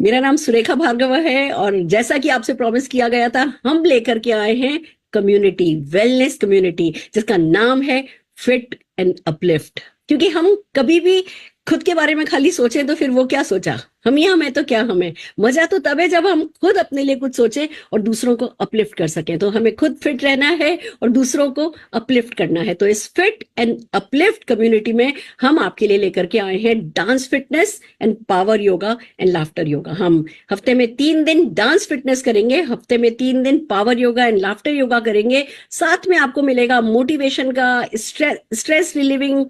मेरा नाम सुरेखा भार्गव है और जैसा कि आपसे प्रॉमिस किया गया था, हम लेकर के आए हैं कम्युनिटी, वेलनेस कम्युनिटी, जिसका नाम है फिट एंड अपलिफ्ट। क्योंकि हम कभी भी खुद के बारे में खाली सोचें तो फिर वो क्या सोचा, हम ही हम है तो क्या हमें। मजा तो तब है जब हम खुद अपने लिए कुछ सोचें और दूसरों को अपलिफ्ट कर सकें। तो हमें खुद फिट रहना है और दूसरों को अपलिफ्ट करना है। तो इस फिट एंड अपलिफ्ट कम्युनिटी में हम आपके लिए लेकर के आए हैं dance fitness and power yoga and laughter yoga. हम हफ्ते में 3 दिन डांस फिटनेस करेंगे, हफ्ते में 3 दिन power yoga and laughter yoga करेंगे। साथ में आपको मिलेगा मोटिवेशन का, स्ट्रेस रिलीविंग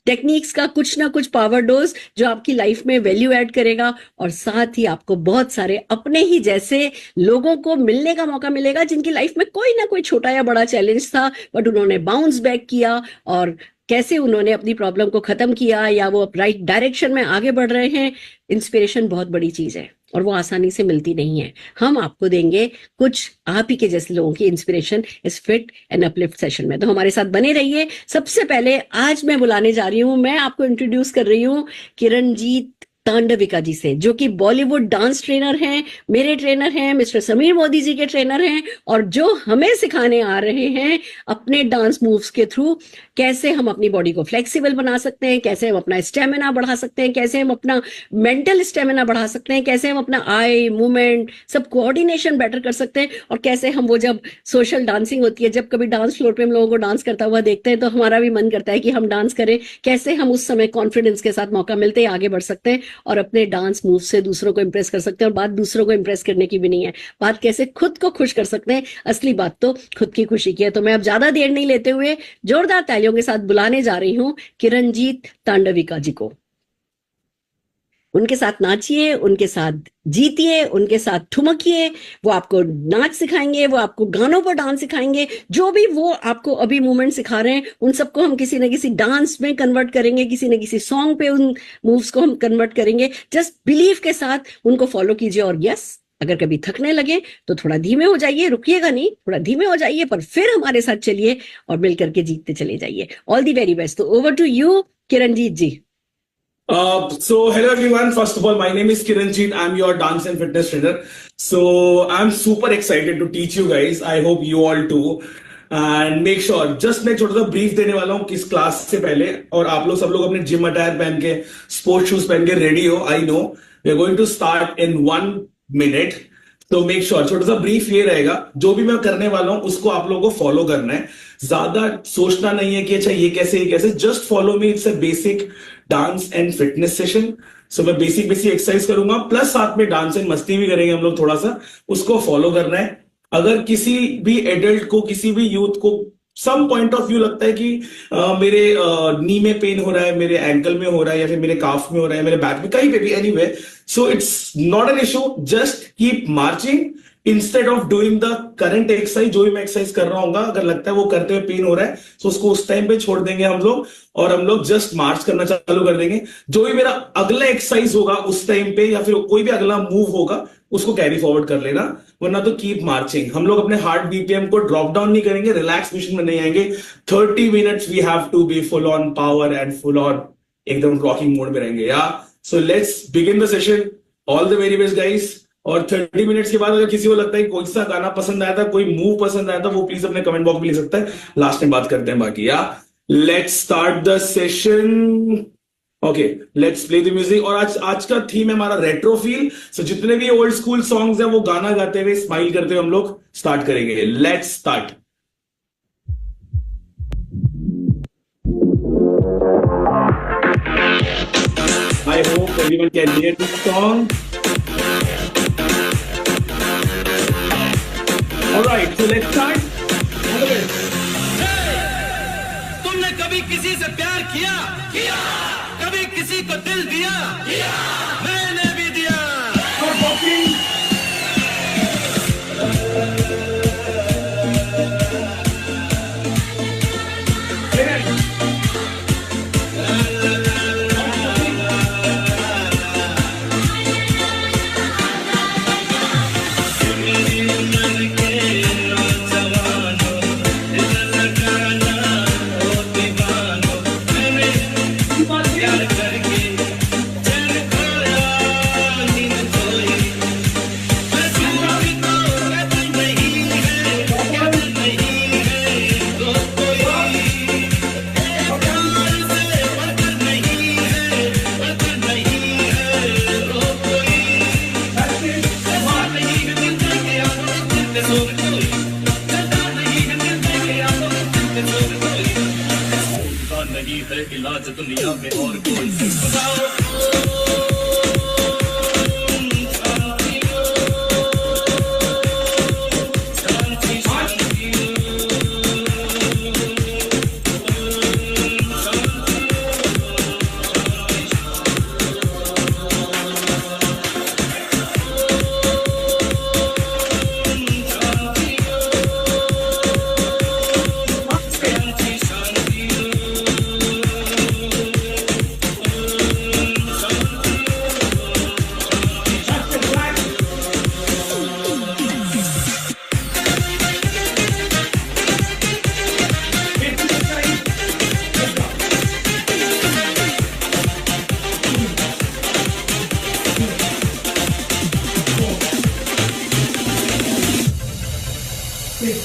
टेक्निक्स का कुछ ना कुछ पावर डोज जो आपकी लाइफ में वैल्यू ऐड करेगा। और साथ ही आपको बहुत सारे अपने ही जैसे लोगों को मिलने का मौका मिलेगा जिनकी लाइफ में कोई ना कोई छोटा या बड़ा चैलेंज था, बट उन्होंने बाउंस बैक किया और कैसे उन्होंने अपनी प्रॉब्लम को खत्म किया या वो राइट डायरेक्शन में आगे बढ़ रहे हैं। इंस्पिरेशन बहुत बड़ी चीज है और वो आसानी से मिलती नहीं है। हम आपको देंगे कुछ आप ही के जैसे लोगों की इंस्पिरेशन इस फिट एंड अपलिफ्ट सेशन में। तो हमारे साथ बने रहिए। सबसे पहले आज मैं बुलाने जा रही हूँ, मैं आपको इंट्रोड्यूस कर रही हूँ किरणजीत तांडविका जी से, जो कि बॉलीवुड डांस ट्रेनर हैं, मेरे ट्रेनर हैं, मिस्टर समीर मोदी जी के ट्रेनर हैं, और जो हमें सिखाने आ रहे हैं अपने डांस मूव्स के थ्रू कैसे हम अपनी बॉडी को फ्लेक्सिबल बना सकते हैं, कैसे हम अपना स्टेमिना बढ़ा सकते हैं, कैसे हम अपना मेंटल स्टेमिना बढ़ा सकते हैं, कैसे हम अपना आई मूवमेंट सब कोऑर्डिनेशन बेटर कर सकते हैं, और कैसे हम वो जब सोशल डांसिंग होती है, जब कभी डांस फ्लोर पे हम लोगों को डांस करता हुआ देखते हैं तो हमारा भी मन करता है कि हम डांस करें, कैसे हम उस समय कॉन्फिडेंस के साथ मौका मिलते ही आगे बढ़ सकते हैं और अपने डांस मूव से दूसरों को इंप्रेस कर सकते हैं। और बात दूसरों को इंप्रेस करने की भी नहीं है, बात कैसे खुद को खुश कर सकते हैं। असली बात तो खुद की खुशी की है। तो मैं अब ज्यादा देर नहीं लेते हुए जोरदार तालियों के साथ बुलाने जा रही हूं किरणजीत तांडविका जी को। उनके साथ नाचिए, उनके साथ जीतिए, उनके साथ ठुमकिए। वो आपको नाच सिखाएंगे, वो आपको गानों पर डांस सिखाएंगे। जो भी वो आपको अभी मूवमेंट सिखा रहे हैं उन सबको हम किसी न किसी डांस में कन्वर्ट करेंगे, किसी न किसी सॉन्ग पे उन मूव्स को हम कन्वर्ट करेंगे। जस्ट बिलीव के साथ उनको फॉलो कीजिए। और यस, अगर कभी थकने लगे तो थोड़ा धीमे हो जाइए, रुकिएगा नहीं, थोड़ा धीमे हो जाइए, पर फिर हमारे साथ चलिए और मिलकर के जीतते चले जाइए। All the very best. तो over to you Kiranjit ji. So hello everyone. First of all, my name is Kiranjeet. I'm your dance and fitness trainer. So I'm super excited to teach you guys. I hope you all too. And make sure, just मैं छोटा सा brief देने वाला हूँ किस class से पहले, और आप लोग सब लोग अपने जिम अटायर पहन के, स्पोर्ट्स शूज पहन के रेडी हो। I know we are going to start in 1 minute. तो मेक श्योर, छोटा सा ब्रीफ ये रहेगा, जो भी मैं करने वाला हूं उसको आप लोगों को फॉलो करना है। ज्यादा सोचना नहीं है कि अच्छा ये कैसे, just follow me. It's a basic dance and fitness session. So मैं बेसिक बेसिक एक्सरसाइज करूंगा, प्लस साथ में डांस एंड मस्ती भी करेंगे हम लोग थोड़ा सा। उसको फॉलो करना है। अगर किसी भी एडल्ट को, किसी भी यूथ को सम पॉइंट ऑफ व्यू लगता है कि मेरे नी में पेन हो रहा है, मेरे एंकल में हो रहा है, या फिर मेरे काफ में हो रहा है, मेरे बैक में, कहीं पे भी, anyway, so it's not an issue. Just keep marching instead of doing the current exercise. जो भी मैं एक्सरसाइज कर रहा हूँ, अगर लगता है वो करते हुए पेन हो रहा है तो उसको उस टाइम पे छोड़ देंगे हम लोग, और हम लोग जस्ट मार्च करना चालू कर देंगे। जो भी मेरा अगला एक्सरसाइज होगा उस टाइम पे, या फिर कोई भी अगला मूव होगा, उसको कैरी फॉरवर्ड कर लेना, वरना तो कीप मार्चिंग। हम लोग अपने हार्ट बीपीएम को ड्रॉप डाउन नहीं करेंगे, रिलैक्स मिशन में नहीं आएंगे। 30 minutes we have to be full on power and full on एकदम रॉकिंग मोड में रहेंगे। या so let's begin the session. All the very best guys. और 30 मिनट्स के बाद अगर किसी को लगता है कोई सा गाना पसंद आया था, कोई मूव पसंद आया था, वो प्लीज अपने कमेंट बॉक्स में लिख सकता है। लास्ट में बात करते हैं बाकी। या let's start the session. Okay, let's play the music. और आज का थीम है हमारा रेट्रो फील। सो जितने भी ओल्ड स्कूल सॉन्ग्स हैं वो गाना गाते हुए, स्माइल करते हुए हम लोग स्टार्ट करेंगे। Let's start. I hope everyone can hear this song. Alright, so let's start. तुमने कभी किसी से प्यार किया? कभी किसी को दिल दिया? मैंने भी दिया। नाज दुनिया में और कोई बताओ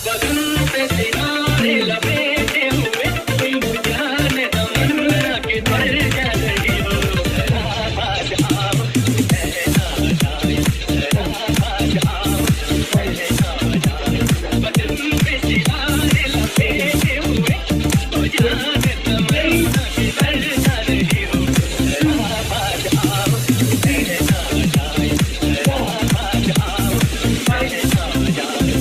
बदन पे सिनारे लपेटे हुए कोई बुझाने तमन्ना के भर जा रही हो आज आओ कहना जाए आज आओ कहना जाए बदन पे सिनारे लपेटे हुए बुझाने तमन्ना के भर जा रही हो आज आओ कहना जाए आज आओ कहना जाए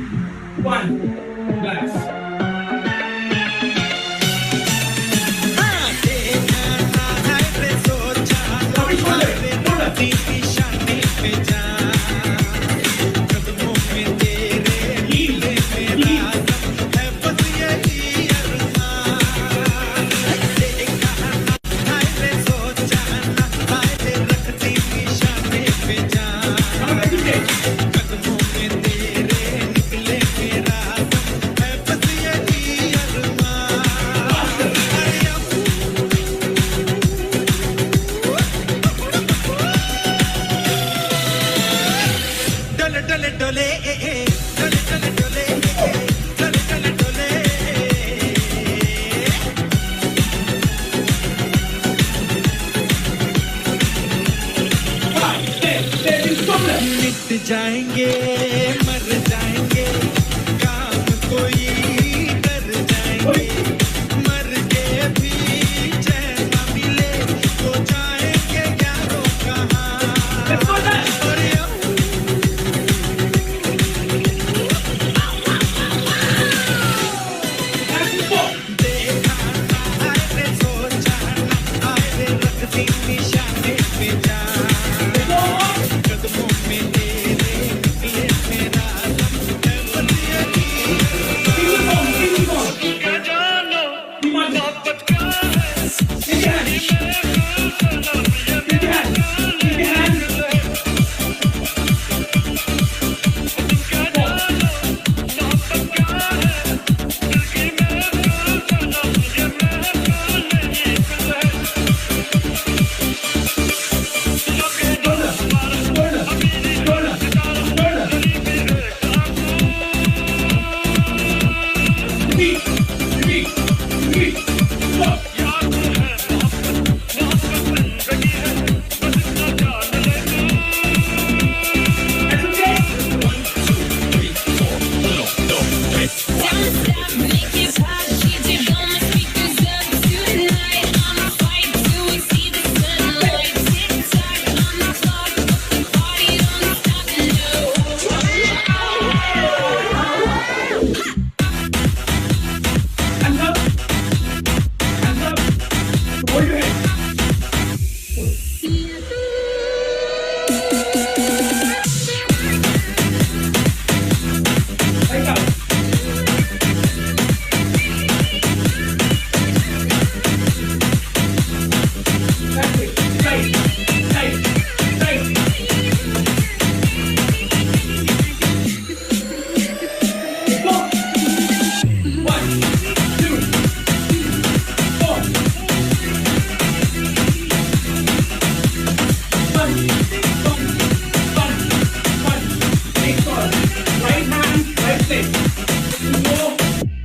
1. Relax. अभी छोड़ दे। मिट जाएंगे मर जाएंगे काम कोई कर जाएंगे मर के भी चैन न मिले तो जाएंगे यारों कहाँ और देखा ना आए सोचा ना आए रखती निशाने पे जा कदमों में तेरे निकले मेरा दम है बलिया क्या जानो मोहब्बत क्या है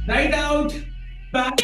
Right out, back.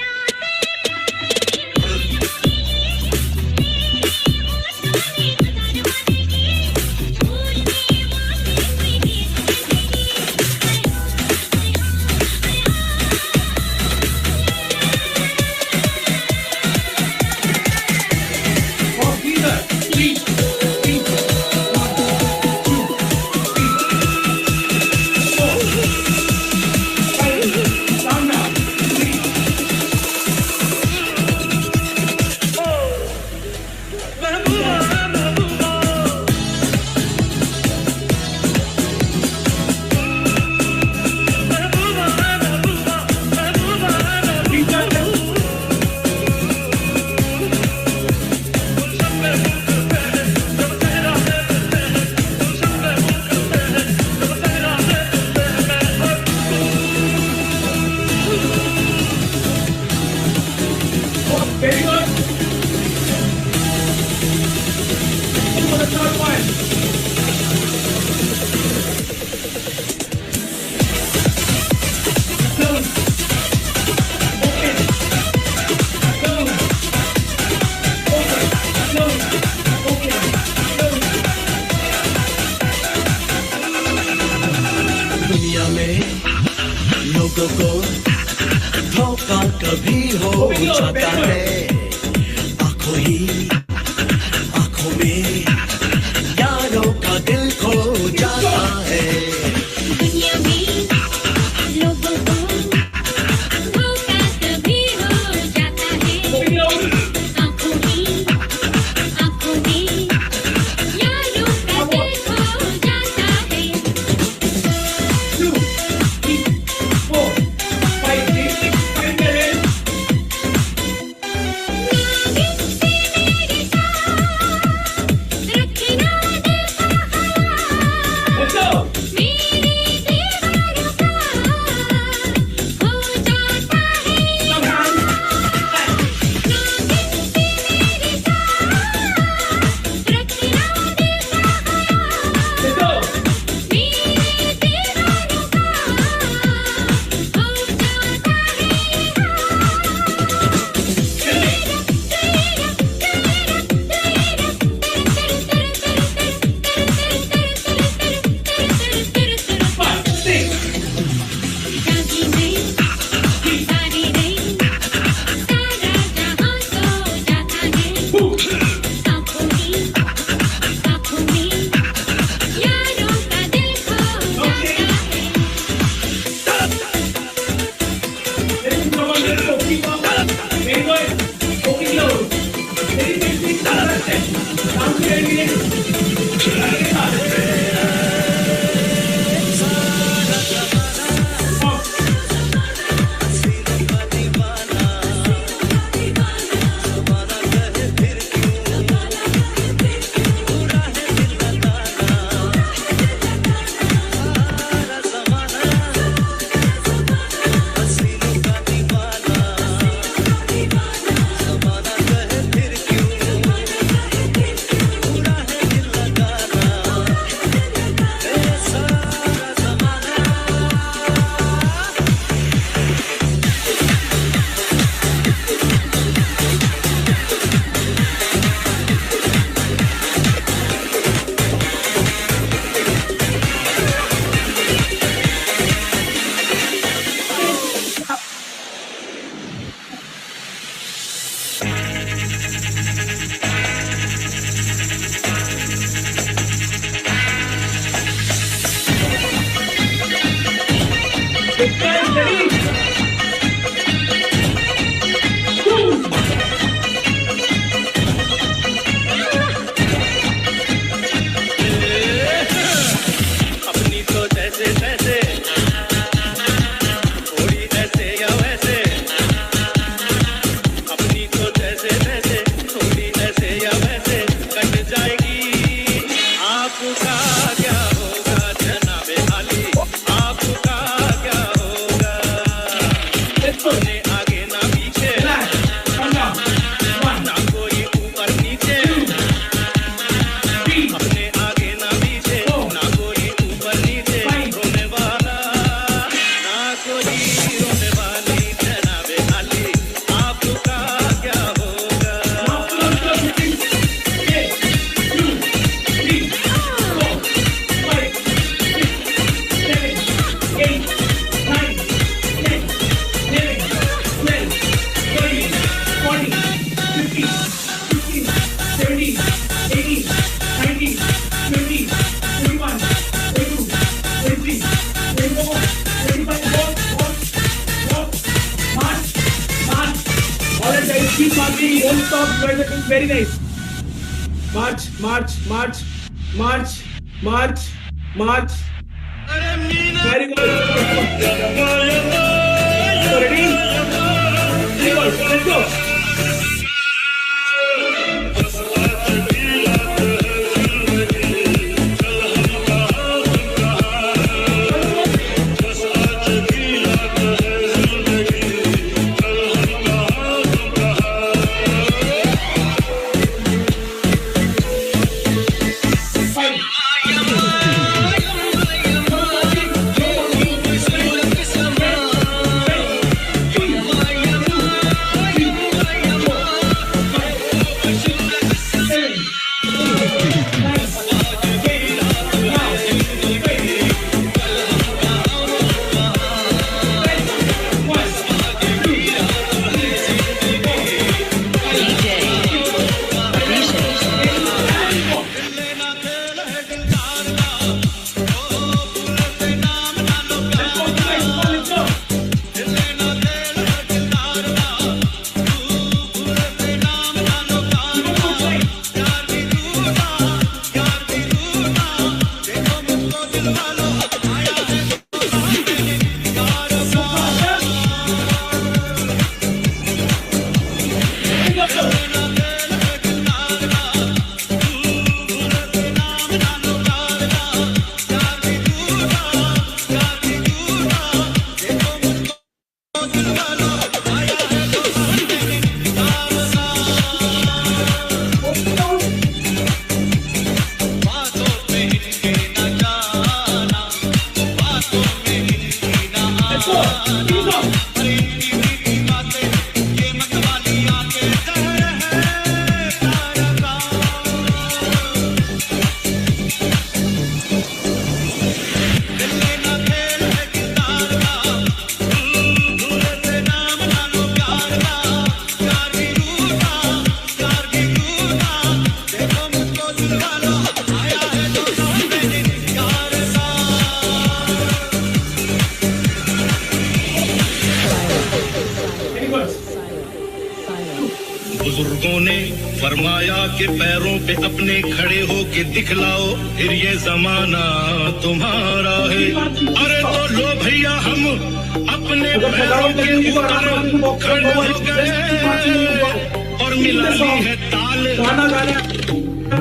Very good. For the third one. Close. Open. Close. Open. Close. Open. Close. दुनिया में लोगों को धोखा कभी हो जाता है आंखों में यारों का दिल खो जाता है दुनिया में अपनी तो जैसे तैसे थोड़ी ऐसे या वैसे अपनी तो जैसे तैसे थोड़ी ऐसे या वैसे कट जाएगी आपका क्या होगा जनाबे आली आपका क्या होगा अपने आगे ना पीछे ना कोई ऊपर नीचे अपने आगे ना पीछे ना कोई ऊपर नीचे रोने वाला ना कोई रोने वाली जनाबे आली आपका क्या होगा Alright guys, keep marching, don't stop, you guys are doing very nice. March, march, march, march, march, march. अरे Meena Very good. So ready? Very good. Let's go. फरमाया कि पैरों पे अपने खड़े हो के दिखलाओ, फिर ये जमाना तुम्हारा है। अरे तो लो भैया हम अपने पैरों के ऊपर खड़े हो गए और मिला ली है ताल,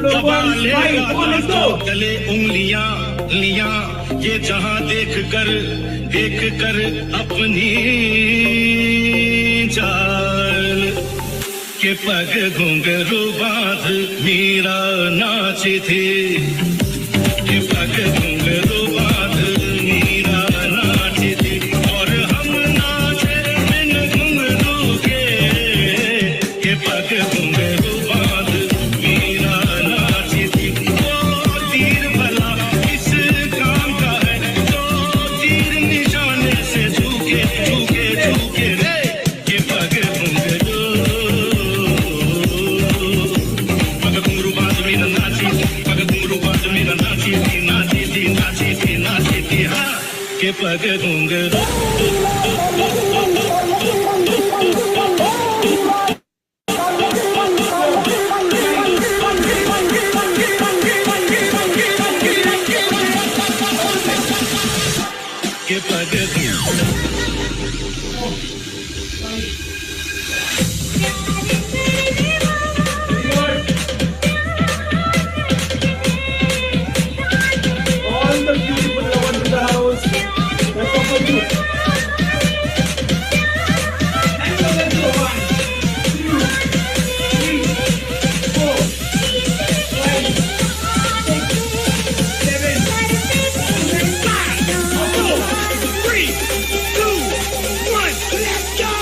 दबा लेगा तो गले उंगलियां लिया, ये जहां देख कर अपनी चाल के पग घुंघरू बांध मीरा नाची थी, के पग घुंघरू बांध मीरा नाची थी, और हम नाचे बिन घुंघरू के पग घुंघरू बांध मीरा नाची थी। वो तीर भला इस काम का है, जो तीर निशाने से झुके रे, के पग घुंघरू के पग घुंघरू के पग All the beautiful lovers in the house. That's all for you. And so let's go. 1, 2, 3, 4, 5, 6, 7, 8, 3, 2, 1, let's go!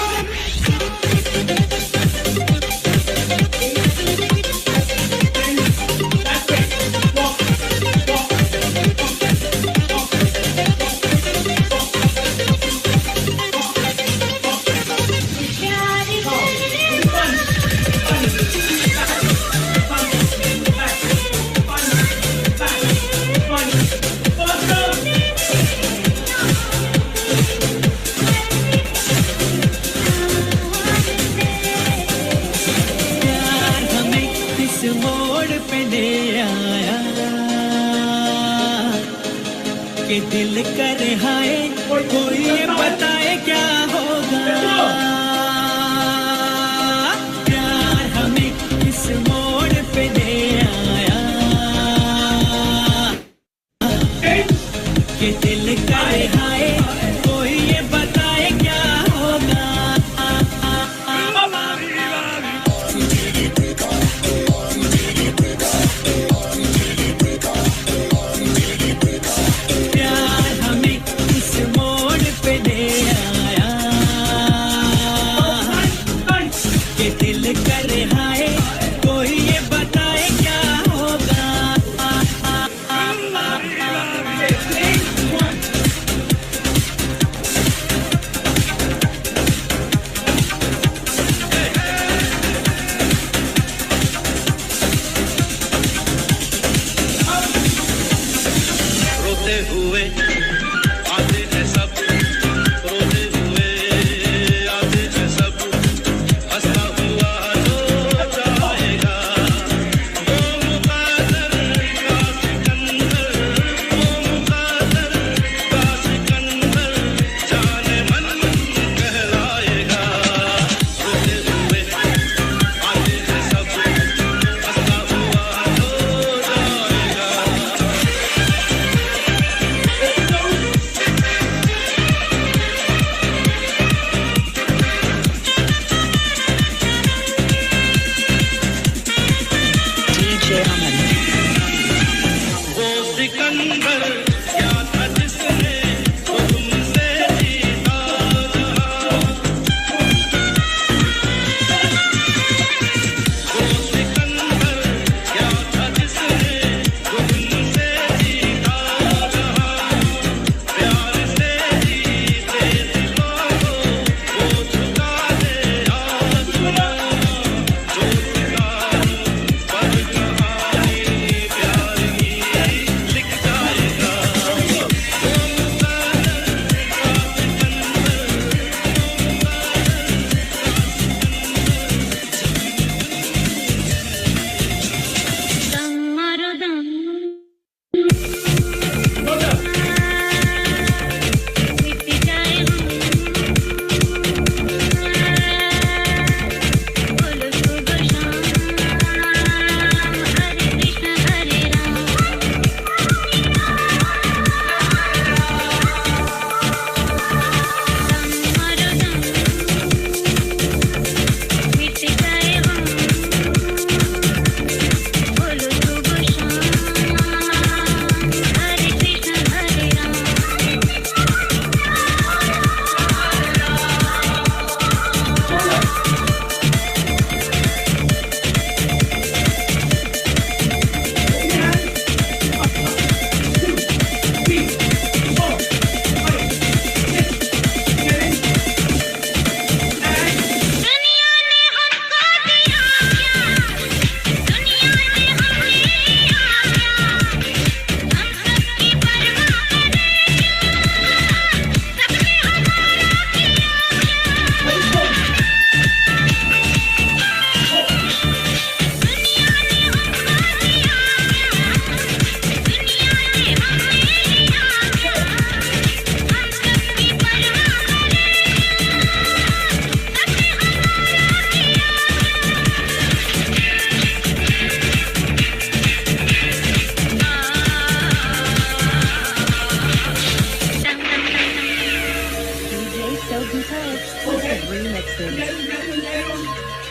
Okay.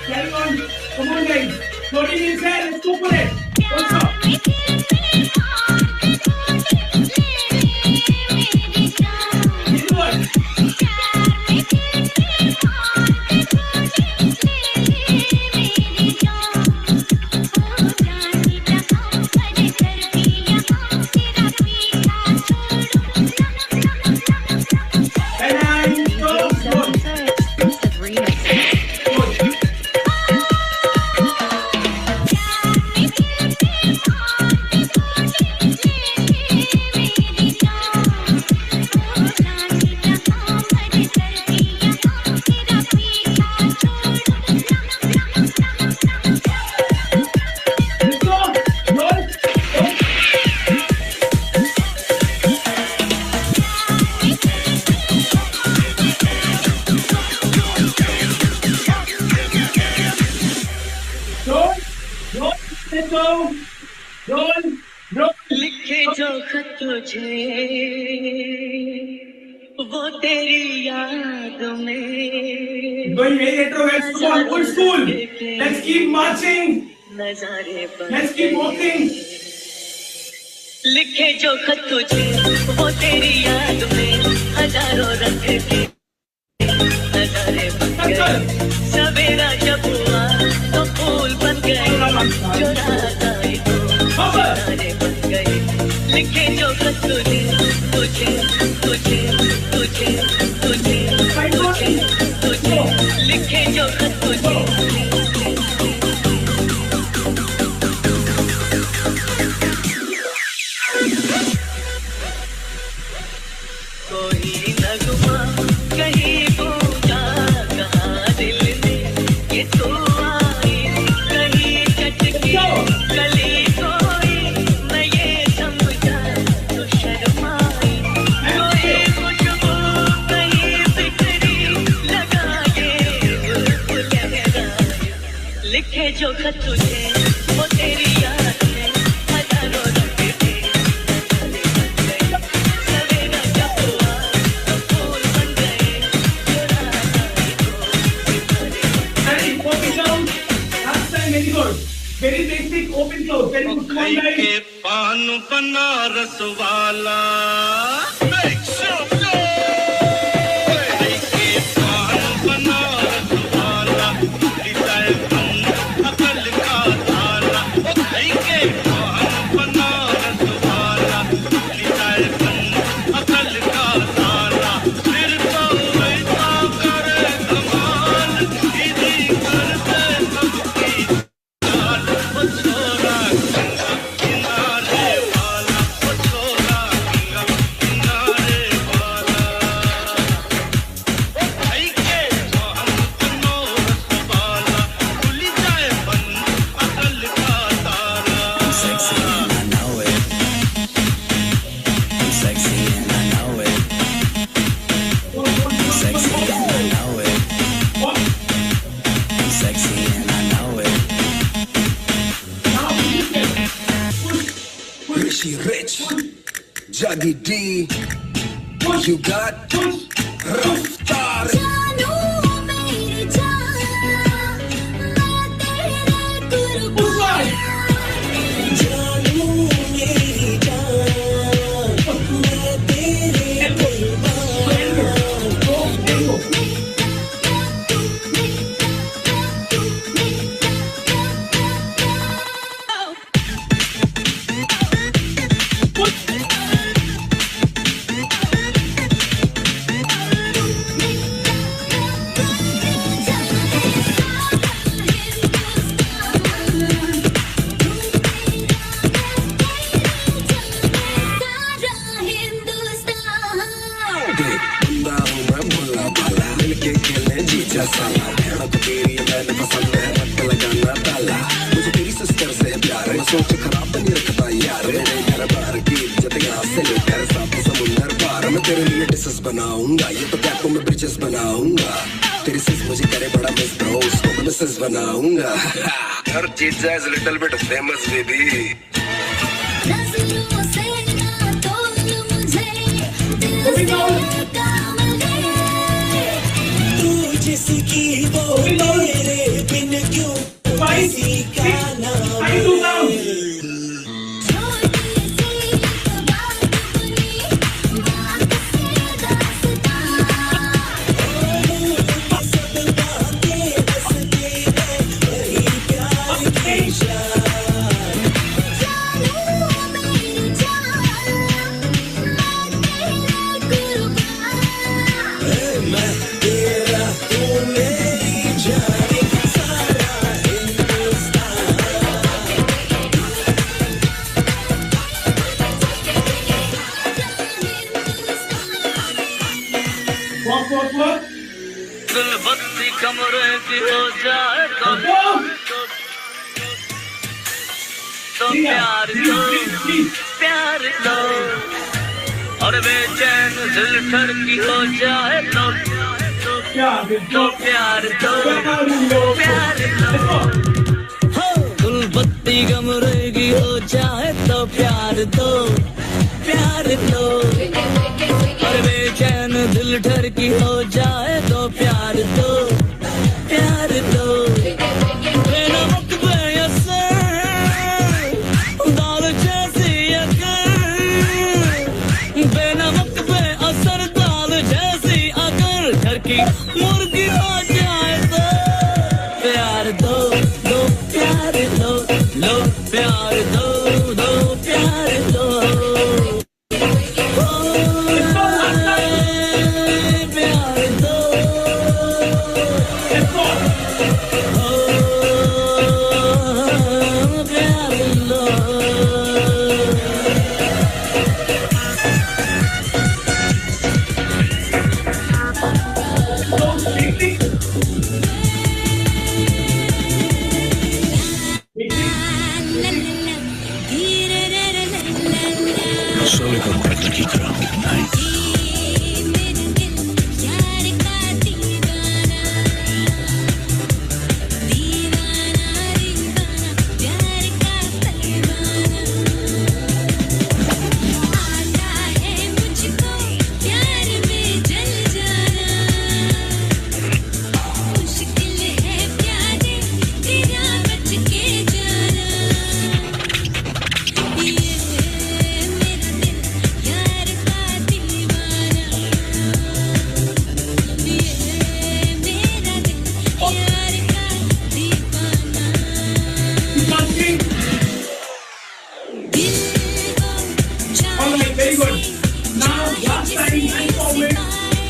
Carry on. Come on, guys. Floating is there. Let's go for it. What's up? Keep going. And go. लिखे जो खत तुझे वो तेरी याद में Going very retro, guys. Come on, old school. Let's keep marching. नजारे Let's keep walking. लिखे जो खत तुझे वो तेरी याद में हजारों रंग के नजारे बन गए सवेरा जब हुआ तो फूल बन गए जो रात आई तो नजारे बन गए लिखे जो खत तुझे तुझे तुझे तुझे तुझे तुझे तुझे लिखे जो खत तुझे कोई नगमा कहीं गूंजा कहाँ दिल में ये तू आई कहीं चटकी गली कोई मैं ये समझा तो शर्माई कोई खुशबू कहीं बिखरी लगा ये लहराए लिखे जो खत तुझे वो तेरी याद में हजारों रंग के सवेरा जब हुआ तो फूल बन गए जो रात आई तो Ready? Open close. Last time, very good. Very basic. Open close. Very good. Come on, खाई guys. के पान बनारस वाला Make some noise! खाई के पान बनारस वाला हृदय बंद अकल का ताला ओ खाई के पान बनारस वाला हृदय बंद अकल का ताला फिर तो ऐसा करे कमाल इसी करते सबकी जान ओ छोरा गंगा किनारे वाला ओ छोरा गंगा किनारे वाला ओ भाई के हम बनोरस वाला खुल जाए बंद अकल का तारा Sexy and I know it. I'm sexy and I know it. I'm sexy and I know it. I'm sexy and I know it. Rishi Rich, Juggy D, you got Raftar. जानू मेरी जान मैं तेरे कुर्बान जानू मेरी जान मैं तेरे सारा हिंदुस्तान बंदा हूँ मैं भोला भाला मिलके खेले जीजा साला भेड़ा को तेरी मैंने पसंद है रख लगाना ताला मुझे तेरी सिस्टर से प्यार है मैं सोच खराब तो नहीं रखता यार मेरे घर बार की इज्जत यहाँ से लेकर साथ समुंदर पार मैं तेरे लिए डिशेस बनाऊंगा ये तो कैपों में ब्रिजेस बनाऊंगा तेरी सिस मुझे करे बड़ा मिस ब्रो उसको मैं मिसेस बनाऊंगा हर चीज is little bit famous baby नजरों से ना तोल मुझे दिल से काम ले की वो तेरे बिन क्यों किसी का ना Five to down. छोटी सी बात बनी बात से दास्तां सब बातें हंसते हैं वही प्यार की शान जानू मेरी जान मैं तेरे कुर्बान मैं तेरा तू मेरी जान सारा हिंदुस्तान Walk. दिल बत्ती कमरे की हो जाए तो प्यार प्यार लो और बेचैन दिल ठरकी हो जाए तो प्यार दो प्यार लो दिल बत्ती कमरे हो जाए तो प्यार दो और बेचैन दिल ठरकी हो जाए तो प्यार दो मेरा वक्त बेअसर दाल जैसी अकल बेना वक्त बेअसर दाल जैसी अकल ठरकी मुर्गी हो जाए तो प्यार दो प्यार दो लो प्यार दो प्यार दो Solo con quattro chicro. मेरा दिल यार का दीवाना प्यार का परवाना आता है मुझको प्यार में जल जाना मुश्किल है प्यारे तेरा बच के जाना ये मेरा दिल यार का दीवाना ये मेरा दिल यार का दीवाना दिल को All right, very good. Now, last time, hand forward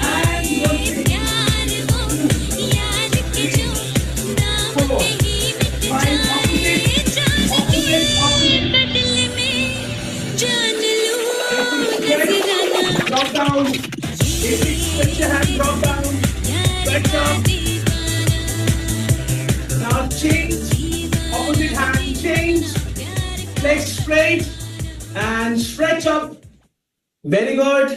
and one thing. प्यार हो याद के जो नाम Four, पे ही मिट five, जाए जान के opposite. दिल में जान लूं नजराना Drop down. Basic, put your hand, drop down. यार का दीवाना Now change. Opposite hand, change. Legs straight and stretch up. Very good.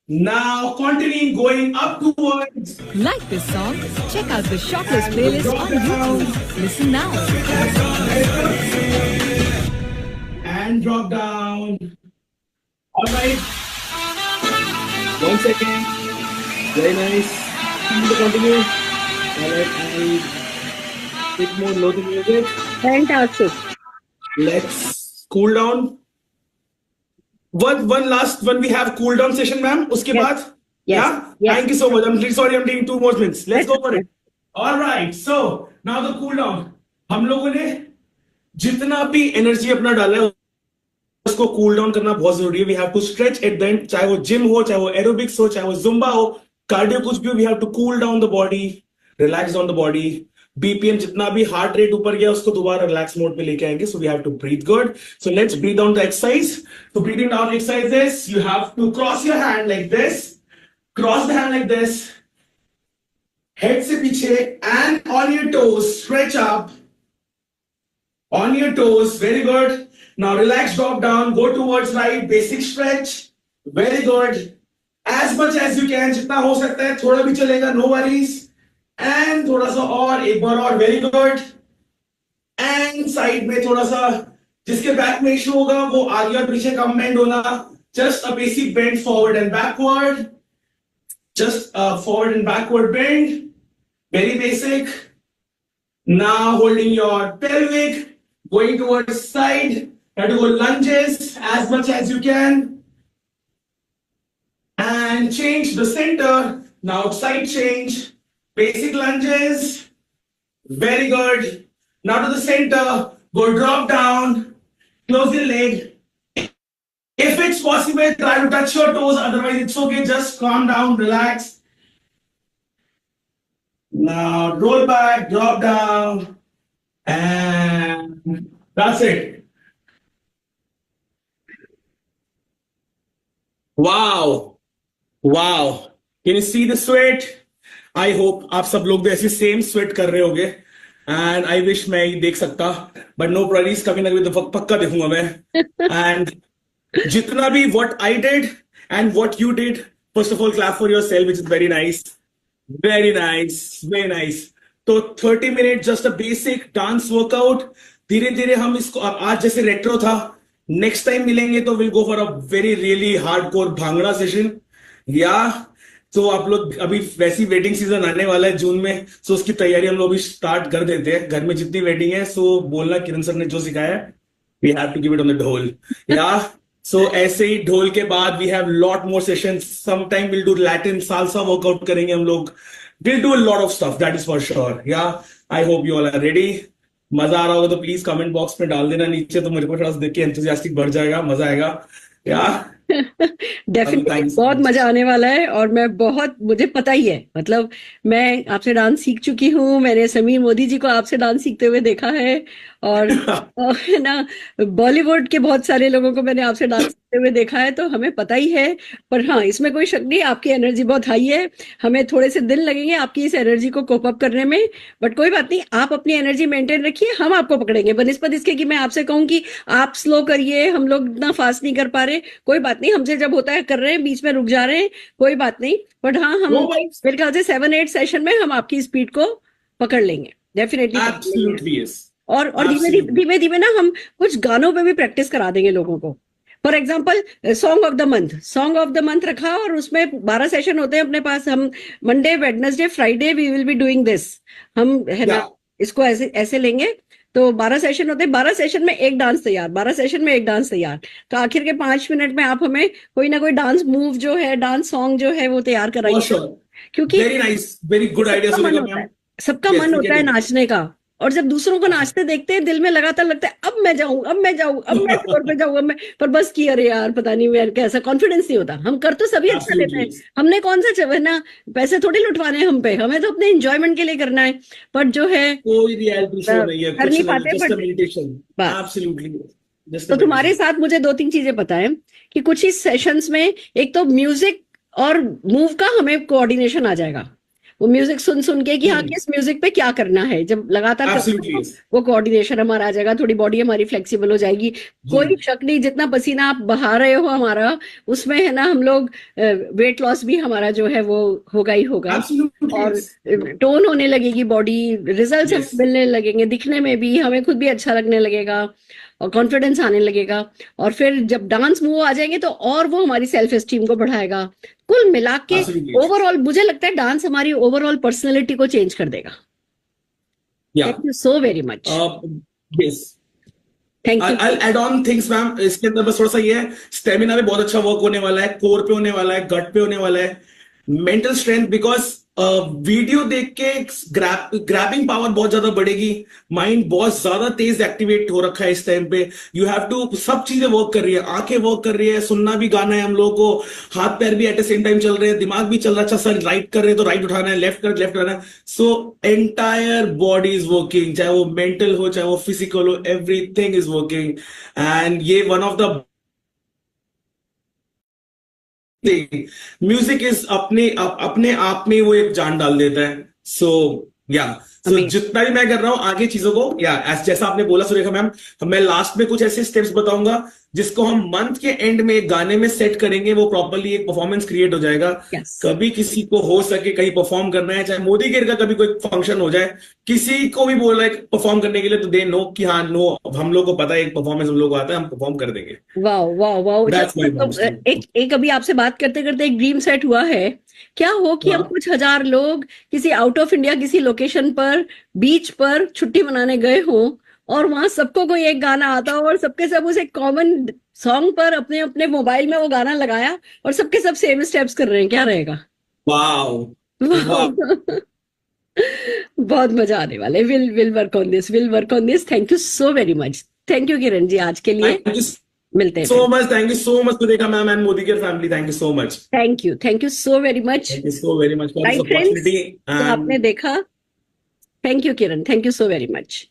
Now continue going up towards. Like this song? Check out the Shockless playlist on YouTube. Listen now. And drop down. All right. 1 second. Very nice. Continue. All right. And bit more low the music. Fantastic. Let's cool down. One last one. We have cool down session, ma'am. Uske Yes. baad. Yes. Yeah. Yes. Thank you so much. I'm really sorry. I'm taking 2 more minutes. Let's go for okay. it. All right. So now the cool down. हम लोगों ने जितना भी energy अपना डाला है उसको cool down करना बहुत जरूरी है. We have to stretch at the end, चाहे वो जिम हो, चाहे वो एरोबिक्स हो, चाहे वो जुम्बा हो, कार्डियो कुछ भी हो. We have to cool down the body, relax down the body. BPM जितना भी हार्ट रेट ऊपर गया उसको दोबारा रिलैक्स मोड पे लेके आएंगे. So we have to breathe good. So let's breathe down the exercise. So breathing down exercise is you have to cross your hand like this, cross the hand like this, head से पीछे and on your toes stretch up. On your toes, very good. Now relax, drop down, go towards right, basic stretch. Very good. As much as you can, जितना हो सकता है, थोड़ा भी चलेगा, no worries. And थोड़ा सा और, एक बार और, very good. And side में थोड़ा सा, जिसके बैक में इशू होगा, वो आगे और पीछे कम बेंड होना. Just a basic bend forward and backward. Just a forward and backward bend. Very basic. Now holding your pelvic, going towards side. Try to go lunges as much as you can. And change the center. Now side change. Basic lunges. Very good. Now to the center. Go drop down. Close your leg. If it's possible, try to touch your toes. Otherwise, it's okay. Just calm down, relax. Now roll back, drop down. And that's it. Wow. Wow. Can you see the sweat? I hope आप सब लोग भी ऐसे same sweat कर रहे होगे and I wish मैं ये देख सकता बट नो प्रॉब्लम कभी ना कभी तो पक्का देखूंगा मैं एंड जितना भी what I did and what you did first of all clap for yourself which is very nice very nice very nice तो 30 minute just a basic dance workout धीरे धीरे हम इसको आज जैसे रेट्रो था नेक्स्ट टाइम मिलेंगे तो will go for a very really hardcore bhangra session या तो आप लोग अभी वैसी वेडिंग सीजन आने वाला है जून में सो उसकी तैयारी हम लोग भी स्टार्ट कर देते हैं घर में जितनी वेडिंग है सो बोलना किरण सर ने जो सिखाया we have to give it on the dhol yeah so ऐसे ही ढोल के बाद we have lot more sessions some time will do Latin salsa workout करेंगे हम लोग will do a lot of stuff that is for sure yeah I hope you all are ready मजा आ रहा होगा तो प्लीज कमेंट बॉक्स में डाल देना नीचे तो मेरे को थोड़ा सा देख के एंथुसियास्टिक बढ़ जाएगा मजा आएगा या डेफिनेटली बहुत मजा आने वाला है और मैं बहुत मुझे पता ही है मतलब मैं आपसे डांस सीख चुकी हूँ मैंने समीर मोदी जी को आपसे डांस सीखते हुए देखा है और है ना बॉलीवुड के बहुत सारे लोगों को मैंने आपसे डांस सीखते हुए देखा है तो हमें पता ही है पर हाँ इसमें कोई शक नहीं आपकी एनर्जी बहुत हाई है हमें थोड़े से दिन लगेंगे आपकी इस एनर्जी को कोप अप करने में बट कोई बात नहीं आप अपनी एनर्जी मेंटेन रखिए हम आपको पकड़ेंगे बनिस्बत इसके कि मैं आपसे कहूँ कि आप स्लो करिए हम लोग इतना फास्ट नहीं कर पा रहे कोई बात नहीं हमसे जब होता है कर रहे हैं बीच में रुक जा रहे हैं कोई बात नहीं बट हाँ हम मेरे ख्याल से 7-8 सेशन में हम आपकी स्पीड को पकड़ लेंगे डेफिनेटली एब्सोल्युटली यस और धीमे धीमे ना हम कुछ गानों पे भी प्रैक्टिस करा देंगे लोगों को for example song of the month रखा और उसमें 12 सेशन होते हैं अपने पास हम Monday Wednesday Friday we will be doing this हम है ना इसको ऐसे ऐसे लेंगे तो 12 सेशन होते हैं 12 सेशन में एक डांस तैयार 12 सेशन में एक डांस तैयार तो आखिर के 5 मिनट में आप हमें कोई ना कोई डांस मूव जो है डांस सॉन्ग जो है वो तैयार कराइए क्योंकि very nice very good idea सबका मन होता है नाचने का और जब दूसरों को नाचते देखते हैं दिल में लगातार लगता है अब मैं जाऊं अब फ्लोर पे जाऊं अब मैं पर बस कि अरे यार पता नहीं मेरे कैसा कॉन्फिडेंस नहीं होता हम कर तो सभी अच्छा लेते हैं हमने कौन सा ना पैसे थोड़ी लुटवाने हैं हम पे हमें तो अपने एंजॉयमेंट के लिए करना है पर जो है कोई रियलिटी शो नहीं है कर नहीं पाते एब्सोल्युटली तो तुम्हारे साथ मुझे 2-3 चीजें पता है कि कुछ ही सेशंस में एक तो म्यूजिक और मूव का हमें कोऑर्डिनेशन आ जाएगा वो म्यूजिक सुन के कि हाँ किस म्यूजिक पे क्या करना है जब लगातार वो कोऑर्डिनेशन हमारा आ जाएगा थोड़ी बॉडी हमारी फ्लेक्सिबल हो जाएगी कोई शक नहीं जितना पसीना आप बहा रहे हो हमारा उसमें है ना हम लोग वेट लॉस भी हमारा जो है वो होगा ही होगा और टोन होने लगेगी बॉडी रिजल्ट्स हमें मिलने लगेंगे दिखने में भी हमें खुद भी अच्छा लगने लगेगा और कॉन्फिडेंस आने लगेगा और फिर जब डांस मूव आ जाएंगे तो और वो हमारी सेल्फ एस्टीम को बढ़ाएगा कुल मिला के ओवरऑल मुझे लगता है डांस हमारी ओवरऑल पर्सनैलिटी को चेंज कर देगा thank you so very much yes thank you I'll add on things ma'am इसके अंदर बस थोड़ा सा ये है स्टेमिना में बहुत अच्छा वर्क होने वाला है कोर पे होने वाला है गट पे होने वाला है मेंटल स्ट्रेंथ बिकॉज वीडियो देख के ग्रैबिंग पावर बहुत ज्यादा बढ़ेगी माइंड बहुत ज्यादा तेज एक्टिवेट हो रखा है इस टाइम पे यू हैव टू सब चीजें वर्क कर रही है आंखें वर्क कर रही है सुनना भी गाना है हम लोग को हाथ पैर भी एट द सेम टाइम चल रहे हैं दिमाग भी चल रहा है अच्छा सर राइट कर रहे हैं तो राइट उठाना है लेफ्ट उठाना है so entire body is working चाहे वो मेंटल हो चाहे वो फिजिकल हो एवरीथिंग इज वर्किंग एंड ये one of the music is अपने आप में वो एक जान डाल देता है सो जितना भी मैं कर रहा हूं आगे चीजों को जैसा आपने बोला सुरेखा मैम मैं लास्ट में कुछ ऐसे स्टेप्स बताऊंगा जिसको हम मंथ के एंड में गाने में सेट करेंगे वो प्रॉपर्ली एक परफॉर्मेंस क्रिएट हो जाएगा कभी किसी को हो सके कहीं परफॉर्म करना है चाहे मोदी के का कभी कोई फंक्शन हो जाए किसी को भी बोल रहा है परफॉर्म करने के लिए तो दे नो कि हाँ नो हम लोग को पता है एक परफॉर्मेंस हम लोग को आता है हम परफॉर्म कर देंगे वाह वाह वाह एक अभी आपसे बात करते करते एक ड्रीम सेट हुआ है क्या हो कि हम हाँ। कुछ हजार लोग किसी आउट ऑफ इंडिया किसी लोकेशन पर बीच पर छुट्टी मनाने गए हों और वहां सबको कोई एक गाना आता हो और सबके सब उस एक कॉमन सॉन्ग पर अपने अपने मोबाइल में वो गाना लगाया और सबके सब सेम स्टेप्स कर रहे हैं, क्या रहेगा? वाओ। वाह। बहुत मजा आने वाला है। Will work on this, will work on this. Thank you so very much. Thank you Kiran ji आज के लिए। थैंक यू मिलते हैं सो फिर। Much, thank you so much Surekha ma'am and Modi care family, thank you so much, thank you so very much. Thank you so very much for this right friends, opportunity तो आपने and देखा। Thank you Kiran, thank you so very much.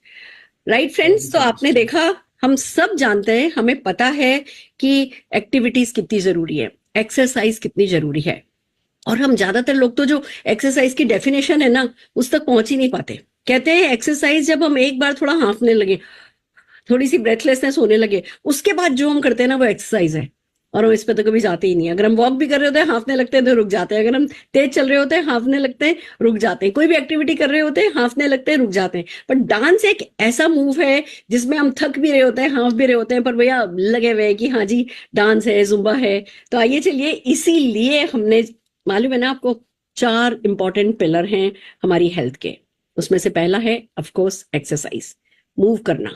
Right friends, तो आपने देखा, हम सब जानते हैं, हमें पता है कि एक्टिविटीज कितनी जरूरी है, एक्सरसाइज कितनी जरूरी है, और हम ज्यादातर लोग तो जो एक्सरसाइज की डेफिनेशन है ना उस तक पहुंच ही नहीं पाते। कहते हैं एक्सरसाइज जब हम एक बार थोड़ा हाँफने लगे, थोड़ी सी ब्रेथलेसनेस होने लगे, उसके बाद जो हम करते हैं ना वो एक्सरसाइज है, और हम इस पे तो कभी जाते ही नहीं। अगर हम वॉक भी कर रहे होते हैं हाँफने लगते हैं तो रुक जाते हैं, अगर हम तेज चल रहे होते हैं हाँफने लगते हैं, रुक जाते हैं, कोई भी एक्टिविटी कर रहे होते हैं हाँफने लगते हैं, रुक जाते हैं। पर डांस एक ऐसा मूव है जिसमें हम थक भी रहे होते हैं, हाँफ भी रहे होते हैं, पर भैया लगे हुए हैं कि हाँ जी डांस है, जुम्बा है। तो आइए चलिए, इसीलिए हमने, मालूम है ना आपको, 4 इंपॉर्टेंट पिलर हैं हमारी हेल्थ के। उसमें से पहला है ऑफ कोर्स एक्सरसाइज, मूव करना,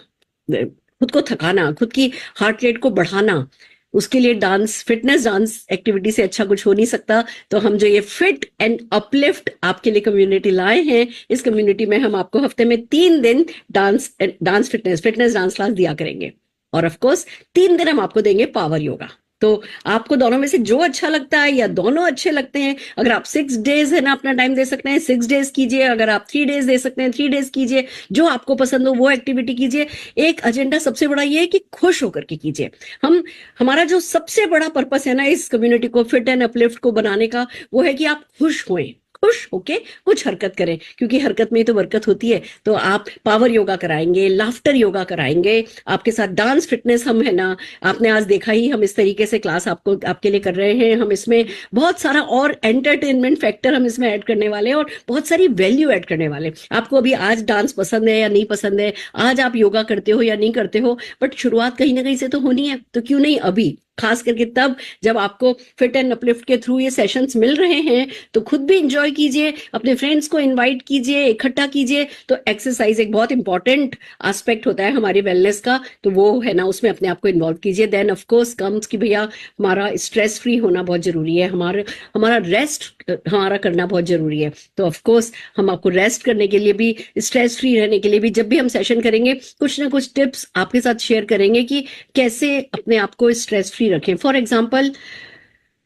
खुद को थकाना, खुद की हार्ट रेट को बढ़ाना। उसके लिए डांस, फिटनेस डांस एक्टिविटी से अच्छा कुछ हो नहीं सकता। तो हम जो ये फिट एंड अपलिफ्ट आपके लिए कम्युनिटी लाए हैं, इस कम्युनिटी में हम आपको हफ्ते में 3 दिन डांस फिटनेस डांस क्लास दिया करेंगे, और ऑफ कोर्स 3 दिन हम आपको देंगे पावर योगा। तो आपको दोनों में से जो अच्छा लगता है, या दोनों अच्छे लगते हैं, अगर आप 6 डेज है ना अपना टाइम दे सकते हैं 6 डेज कीजिए, अगर आप 3 डेज दे सकते हैं 3 डेज कीजिए, जो आपको पसंद हो वो एक्टिविटी कीजिए। एक एजेंडा सबसे बड़ा ये है कि खुश होकर के कीजिए। हमारा जो सबसे बड़ा पर्पस है ना इस कम्युनिटी को फिट एंड अपलिफ्ट को बनाने का, वो है कि आप खुश होएं, खुश होके कुछ हरकत करें, क्योंकि हरकत में ही तो बरकत होती है। तो आप पावर योगा कराएंगे, लाफ्टर योगा कराएंगे, आपके साथ डांस फिटनेस हम है ना, आपने आज देखा ही, हम इस तरीके से क्लास आपके लिए कर रहे हैं। हम इसमें बहुत सारा और एंटरटेनमेंट फैक्टर हम इसमें ऐड करने वाले हैं, और बहुत सारी वैल्यू ऐड करने वाले हैं। आपको अभी आज डांस पसंद है या नहीं पसंद है, आज आप योगा करते हो या नहीं करते हो, बट शुरुआत कहीं ना कहीं से तो होनी है, तो क्यों नहीं अभी, खास करके तब जब आपको फिट एंड अपलिफ्ट के थ्रू ये सेशंस मिल रहे हैं, तो खुद भी इंजॉय कीजिए, अपने फ्रेंड्स को इनवाइट कीजिए, इकट्ठा कीजिए। तो एक्सरसाइज एक बहुत इंपॉर्टेंट एस्पेक्ट होता है हमारी वेलनेस का, तो वो है ना उसमें अपने आप को इन्वॉल्व कीजिए। देन ऑफ कोर्स कम्स कि भैया हमारा स्ट्रेस फ्री होना बहुत जरूरी है, हमारा रेस्ट हमारा करना बहुत जरूरी है। तो ऑफ कोर्स हम आपको रेस्ट करने के लिए भी, स्ट्रेस फ्री रहने के लिए भी, जब भी हम सेशन करेंगे कुछ ना कुछ टिप्स आपके साथ शेयर करेंगे कि कैसे अपने आप को स्ट्रेस फ्री रखें। फॉर एग्जाम्पल,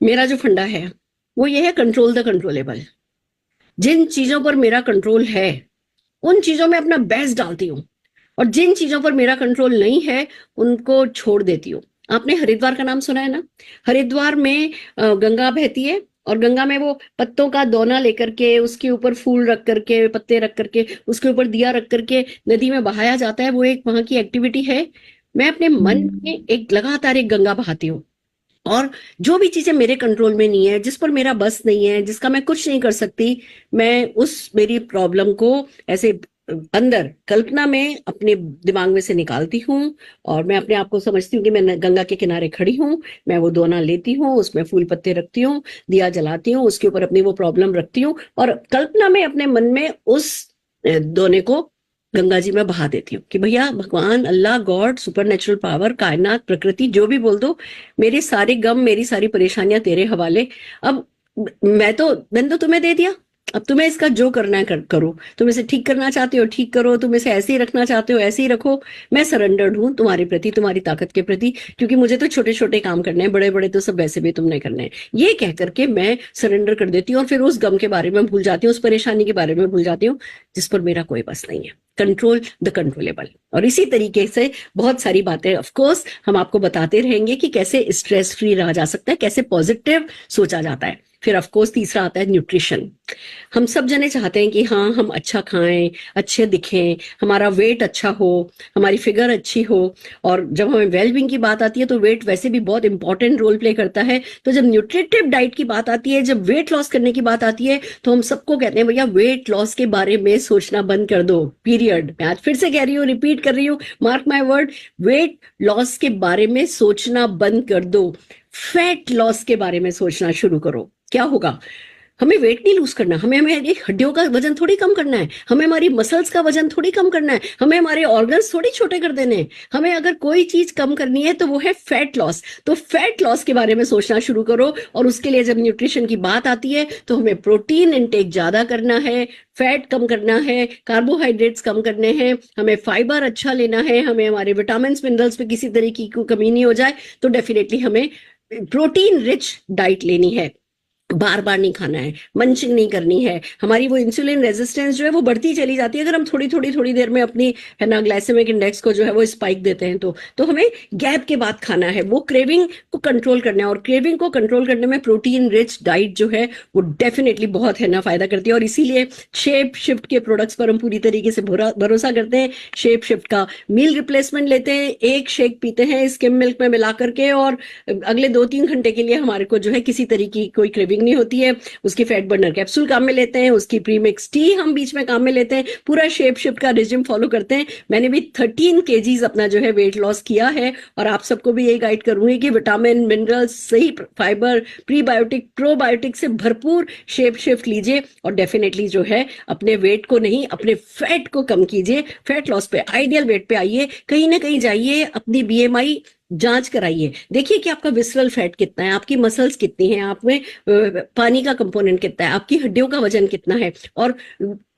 मेरा जो फंडा है वो ये है, कंट्रोल द कंट्रोलेबल। जिन चीजों पर मेरा कंट्रोल है उन चीजों में अपना बेस्ट डालती हूँ, और जिन चीजों पर मेरा कंट्रोल नहीं है उनको छोड़ देती हूँ। आपने हरिद्वार का नाम सुना है ना? हरिद्वार में गंगा बहती है, और गंगा में वो पत्तों का दोना लेकर के, उसके ऊपर फूल रख करके, पत्ते रख करके, उसके ऊपर दिया रख करके नदी में बहाया जाता है। वो एक वहां की एक्टिविटी है। मैं अपने मन में एक लगातार एक गंगा बहाती हूँ, और जो भी चीजें मेरे कंट्रोल में नहीं है, जिस पर मेरा बस नहीं है, जिसका मैं कुछ नहीं कर सकती, मैं उस मेरी प्रॉब्लम को ऐसे अंदर कल्पना में अपने दिमाग में से निकालती हूँ, और मैं अपने आप को समझती हूँ कि मैं गंगा के किनारे खड़ी हूँ। मैं वो दोना लेती हूँ, उसमें फूल पत्ते रखती हूँ, दिया जलाती हूँ, उसके ऊपर अपनी वो प्रॉब्लम रखती हूँ, और कल्पना में अपने मन में उस दोने को गंगा जी में बहा देती हूँ कि भैया भगवान, अल्लाह, गॉड, सुपर नेचुरल पावर, कायनात, प्रकृति, जो भी बोल दो, मेरे सारे गम, मेरी सारी परेशानियां तेरे हवाले। अब मैंने तो तुम्हें दे दिया, अब तुम्हें इसका जो करना है करो। तुम इसे ठीक करना चाहते हो ठीक करो, तुम इसे ऐसे ही रखना चाहते हो ऐसे ही रखो। मैं सरेंडर्ड हूँ तुम्हारे प्रति, तुम्हारी ताकत के प्रति, क्योंकि मुझे तो छोटे छोटे काम करने हैं, बड़े बड़े तो सब वैसे भी तुमने करने हैं। ये कह करके मैं सरेंडर कर देती हूँ, और फिर उस गम के बारे में भूल जाती हूँ, उस परेशानी के बारे में भूल जाती हूँ जिस पर मेरा कोई बस नहीं है। Control the controllable. और इसी तरीके से बहुत सारी बातें ऑफ कोर्स हम आपको बताते रहेंगे कि कैसे स्ट्रेस फ्री रहा जा सकता है, कैसे पॉजिटिव सोचा जाता है। फिर ऑफ कोर्स तीसरा आता है न्यूट्रिशन। हम सब जने चाहते हैं कि हाँ हम अच्छा खाएं, अच्छे दिखें, हमारा वेट अच्छा हो, हमारी फिगर अच्छी हो। और जब हमें वेलबींग की बात आती है तो वेट वैसे भी बहुत इंपॉर्टेंट रोल प्ले करता है। तो जब न्यूट्रिटिव डाइट की बात आती है, जब वेट लॉस करने की बात आती है, तो हम सबको कहते हैं भैया वेट लॉस के बारे में सोचना बंद कर दो, पीरियड। मैं आज फिर से कह रही हूँ, रिपीट कर रही हूँ, mark my word, weight loss के बारे में सोचना बंद कर दो, फैट लॉस के बारे में सोचना शुरू करो। क्या होगा? हमें वेट नहीं लूज करना, हमें हमारी हड्डियों का वजन थोड़ी कम करना है, हमें हमारी मसल्स का वजन थोड़ी कम करना है, हमें हमारे ऑर्गन्स थोड़ी छोटे कर देने हैं। हमें अगर कोई चीज कम करनी है तो वो है फैट लॉस। तो फैट लॉस के बारे में सोचना शुरू करो, और उसके लिए जब न्यूट्रिशन की बात आती है तो हमें प्रोटीन इनटेक ज्यादा करना है, फैट कम करना है, कार्बोहाइड्रेट्स कम करने हैं, हमें फाइबर अच्छा लेना है, हमें हमारे विटामिन मिनरल्स पे किसी तरह की कोई कमी नहीं हो जाए, तो डेफिनेटली हमें प्रोटीन रिच डाइट लेनी है। बार बार नहीं खाना है, मंचिंग नहीं करनी है। हमारी वो इंसुलिन रेजिस्टेंस जो है वो बढ़ती चली जाती है अगर हम थोड़ी देर में अपनी है ना ग्लाइसेमिक इंडेक्स को जो है वो स्पाइक देते हैं। तो हमें गैप के बाद खाना है, वो क्रेविंग को कंट्रोल करना है, और क्रेविंग को कंट्रोल करने में प्रोटीन रिच डाइट जो है वो डेफिनेटली बहुत है ना फायदा करती है। और इसीलिए शेप शिफ्ट के प्रोडक्ट्स पर हम पूरी तरीके से भरोसा करते हैं। शेप शिफ्ट का मील रिप्लेसमेंट लेते हैं, एक शेक पीते हैं स्किम मिल्क में मिला करके, और अगले 2-3 घंटे के लिए हमारे को जो है किसी तरह की कोई क्रेविंग नहीं होती है। उसकी फैट बर्नर कैप्सूल काम में लेते हैं, उसकी प्रीमिक्स टी हम बीच में काम में लेते हैं, पूरा शेप शिफ्ट का रिजिम फॉलो करते हैं। मैंने भी 13 kgs अपना जो है वेट लॉस किया है, और आप सबको भी यही गाइड करूंगी कि विटामिन मिनरल्स, सही फाइबर, प्रीबायोटिक, प्रोबायोटिक से भरपूर शेप शिफ्ट लीजिए, और डेफिनेटली जो है अपने वेट को नहीं, अपने फैट को कम कीजिए। फैट लॉस पे, आइडियल वेट पे आइए, कहीं ना कहीं जाइए, अपनी BMI जांच कराइए, देखिए कि आपका विसरल फैट कितना है, आपकी मसल्स कितनी हैं, आप में पानी का कंपोनेंट कितना है, आपकी हड्डियों का वजन कितना है। और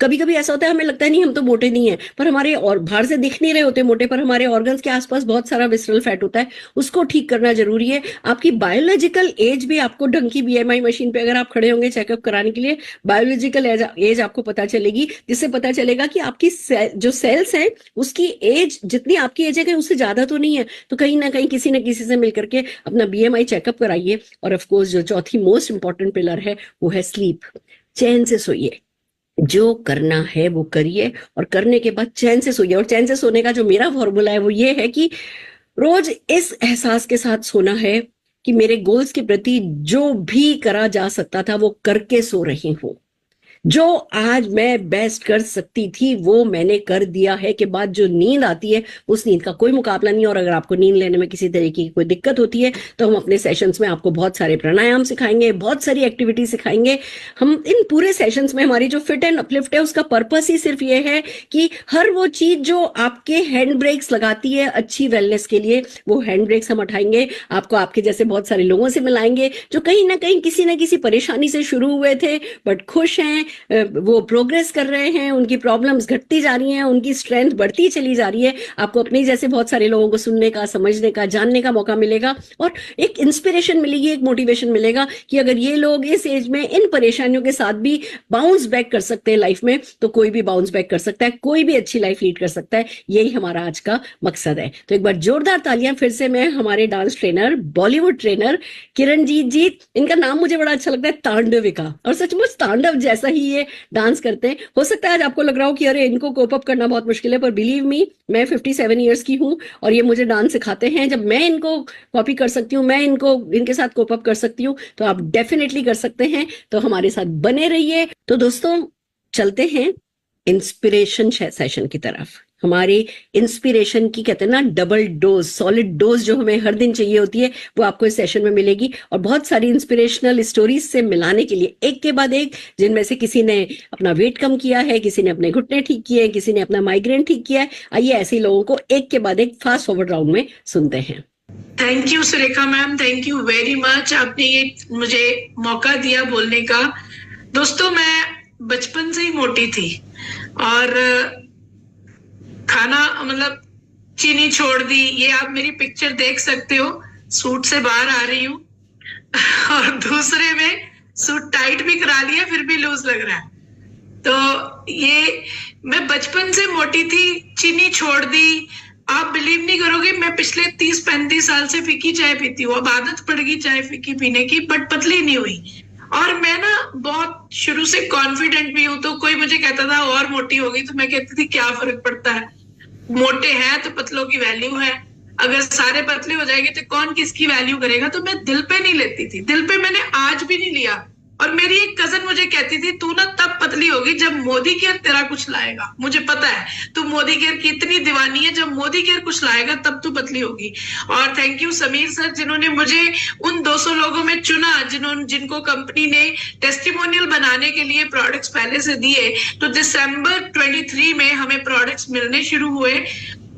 कभी कभी ऐसा होता है हमें लगता है नहीं हम तो मोटे नहीं है, पर हमारे और बाहर से दिख नहीं रहे होते मोटे, पर हमारे ऑर्गन्स के आसपास बहुत सारा विसरल फैट होता है, उसको ठीक करना जरूरी है। आपकी बायोलॉजिकल एज भी आपको ढंग की BMI मशीन पे अगर आप खड़े होंगे चेकअप कराने के लिए, बायोलॉजिकल एज आपको पता चलेगी, जिससे पता चलेगा कि आपकी जो सेल्स है उसकी एज जितनी आपकी एज है उससे ज्यादा तो नहीं है। तो कहीं ना कहीं किसी न किसी से मिलकर के अपना BMI चेकअप कराइए। और ऑफ कोर्स जो चौथी मोस्ट इंपॉर्टेंट पिलर है वो है स्लीप। चैन से सोइए, जो करना है वो करिए, और करने के बाद चैन से सोइए। और चैन से सोने का जो मेरा फॉर्मूला है वो ये है कि रोज इस एहसास के साथ सोना है कि मेरे गोल्स के प्रति जो भी करा जा सकता था वो करके सो रही हूं, जो आज मैं बेस्ट कर सकती थी वो मैंने कर दिया है। के बाद जो नींद आती है उस नींद का कोई मुकाबला नहीं। और अगर आपको नींद लेने में किसी तरीके की कोई दिक्कत होती है तो हम अपने सेशंस में आपको बहुत सारे प्राणायाम सिखाएंगे, बहुत सारी एक्टिविटी सिखाएंगे। हम इन पूरे सेशंस में, हमारी जो फिट एंड अपलिफ्ट है उसका पर्पस ही सिर्फ ये है कि हर वो चीज जो आपके हैंड ब्रेक्स लगाती है अच्छी वेलनेस के लिए, वो हैंड ब्रेक्स हम उठाएंगे, आपको आपके जैसे बहुत सारे लोगों से मिलाएंगे जो कहीं ना कहीं किसी ना किसी परेशानी से शुरू हुए थे बट खुश हैं, वो प्रोग्रेस कर रहे हैं, उनकी प्रॉब्लम्स घटती जा रही हैं, उनकी स्ट्रेंथ बढ़ती चली जा रही है। आपको अपने जैसे बहुत सारे लोगों को सुनने का, समझने का, जानने का मौका मिलेगा, और एक इंस्पिरेशन मिलेगी, एक मोटिवेशन मिलेगा कि अगर ये लोग इस एज में इन परेशानियों के साथ भी बाउंस बैक कर सकते हैं लाइफ में, तो कोई भी बाउंस बैक कर सकता है, कोई भी अच्छी लाइफ लीड कर सकता है। यही हमारा आज का मकसद है। तो एक बार जोरदार तालियां फिर से मैं हमारे dance trainer, Bollywood trainer Kiranjeet ji, इनका नाम मुझे बड़ा अच्छा लगता है, तांडविका, और सचमुच तांडव जैसा ही ये डांस करते हैं। हो सकता है आज आपको लग रहा हो कि अरे इनको कोप अप करना बहुत मुश्किल है, पर बिलीव मी, मैं 57 ईयर्स की हूं और ये मुझे डांस सिखाते हैं। जब मैं इनको कॉपी कर सकती हूँ, मैं इनके साथ कोप अप कर सकती हूँ, तो आप डेफिनेटली कर सकते हैं। तो हमारे साथ बने रहिए। तो दोस्तों चलते हैं इंस्पिरेशन सेशन की तरफ। हमारी इंस्पिरेशन की कहते हैं ना डबल डोज, सॉलिड डोज जो हमें हर दिन चाहिए होती है, वो आपको इस सेशन में मिलेगी, और बहुत सारी इंस्पिरेशनल स्टोरीज से मिलाने के लिए एक के बाद एक, जिनमें से किसी ने अपना वेट कम किया है, किसी ने अपने घुटने ठीक किए हैं, किसी ने अपना माइग्रेन ठीक किया है। आइए ऐसे लोगों को एक के बाद एक फास्ट फॉरवर्ड राउंड में सुनते हैं। Thank you Surekha ma'am, thank you very much, आपने ये मुझे मौका दिया बोलने का। दोस्तों मैं बचपन से ही मोटी थी, और खाना मतलब चीनी छोड़ दी, ये आप मेरी पिक्चर देख सकते हो, सूट से बाहर आ रही हूँ और दूसरे में सूट टाइट भी करा लिया फिर भी लूज लग रहा है। तो ये मैं बचपन से मोटी थी, चीनी छोड़ दी। आप बिलीव नहीं करोगे, मैं पिछले 30-35 साल से फीकी चाय पीती हूँ। अब आदत पड़ गई चाय फीकी पीने की, बट पतली नहीं हुई। और मैं ना बहुत शुरू से कॉन्फिडेंट भी हूँ, तो कोई मुझे कहता था और मोटी होगी, तो मैं कहती थी क्या फर्क पड़ता है, मोटे हैं तो पतलों की वैल्यू है, अगर सारे पतले हो जाएंगे तो कौन किसकी वैल्यू करेगा। तो मैं दिल पे नहीं लेती थी, दिल पे मैंने आज भी नहीं लिया और मेरी एक कजन मुझे कहती थी तू ना तब पतली होगी जब मोदी केयर तेरा कुछ लाएगा। मुझे पता है तू मोदी केयर की इतनी दीवानी है, जब मोदी केयर कुछ लाएगा तब तू पतली होगी। और थैंक यू समीर सर जिन्होंने मुझे उन 200 लोगों में चुना जिनको कंपनी ने टेस्टिमोनियल बनाने के लिए प्रोडक्ट्स पहले से दिए। तो दिसंबर 23 में हमें प्रोडक्ट्स मिलने शुरू हुए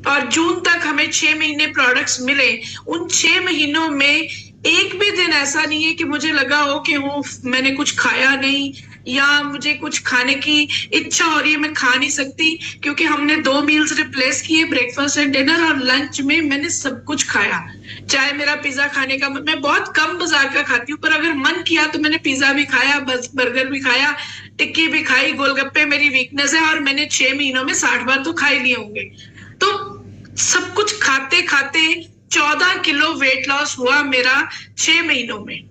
और जून तक हमें 6 महीने प्रोडक्ट्स मिले। उन 6 महीनों में एक भी दिन ऐसा नहीं है कि मुझे लगा हो कि मैंने कुछ खाया नहीं या मुझे कुछ खाने की इच्छा हो रही है, मैं खा नहीं सकती, क्योंकि हमने 2 मील्स रिप्लेस किए, ब्रेकफास्ट एंड डिनर, और लंच में मैंने सब कुछ खाया। चाहे मेरा पिज्जा खाने का, मैं बहुत कम बाजार का खाती हूँ, पर अगर मन किया तो मैंने पिज्जा भी खाया, बर्गर भी खाया, टिक्की भी खाई, गोलगप्पे मेरी वीकनेस है और मैंने 6 महीनों में 60 बार तो खा ही लिए होंगे। तो सब कुछ खाते खाते 14 किलो वेट लॉस हुआ मेरा 6 महीनों में।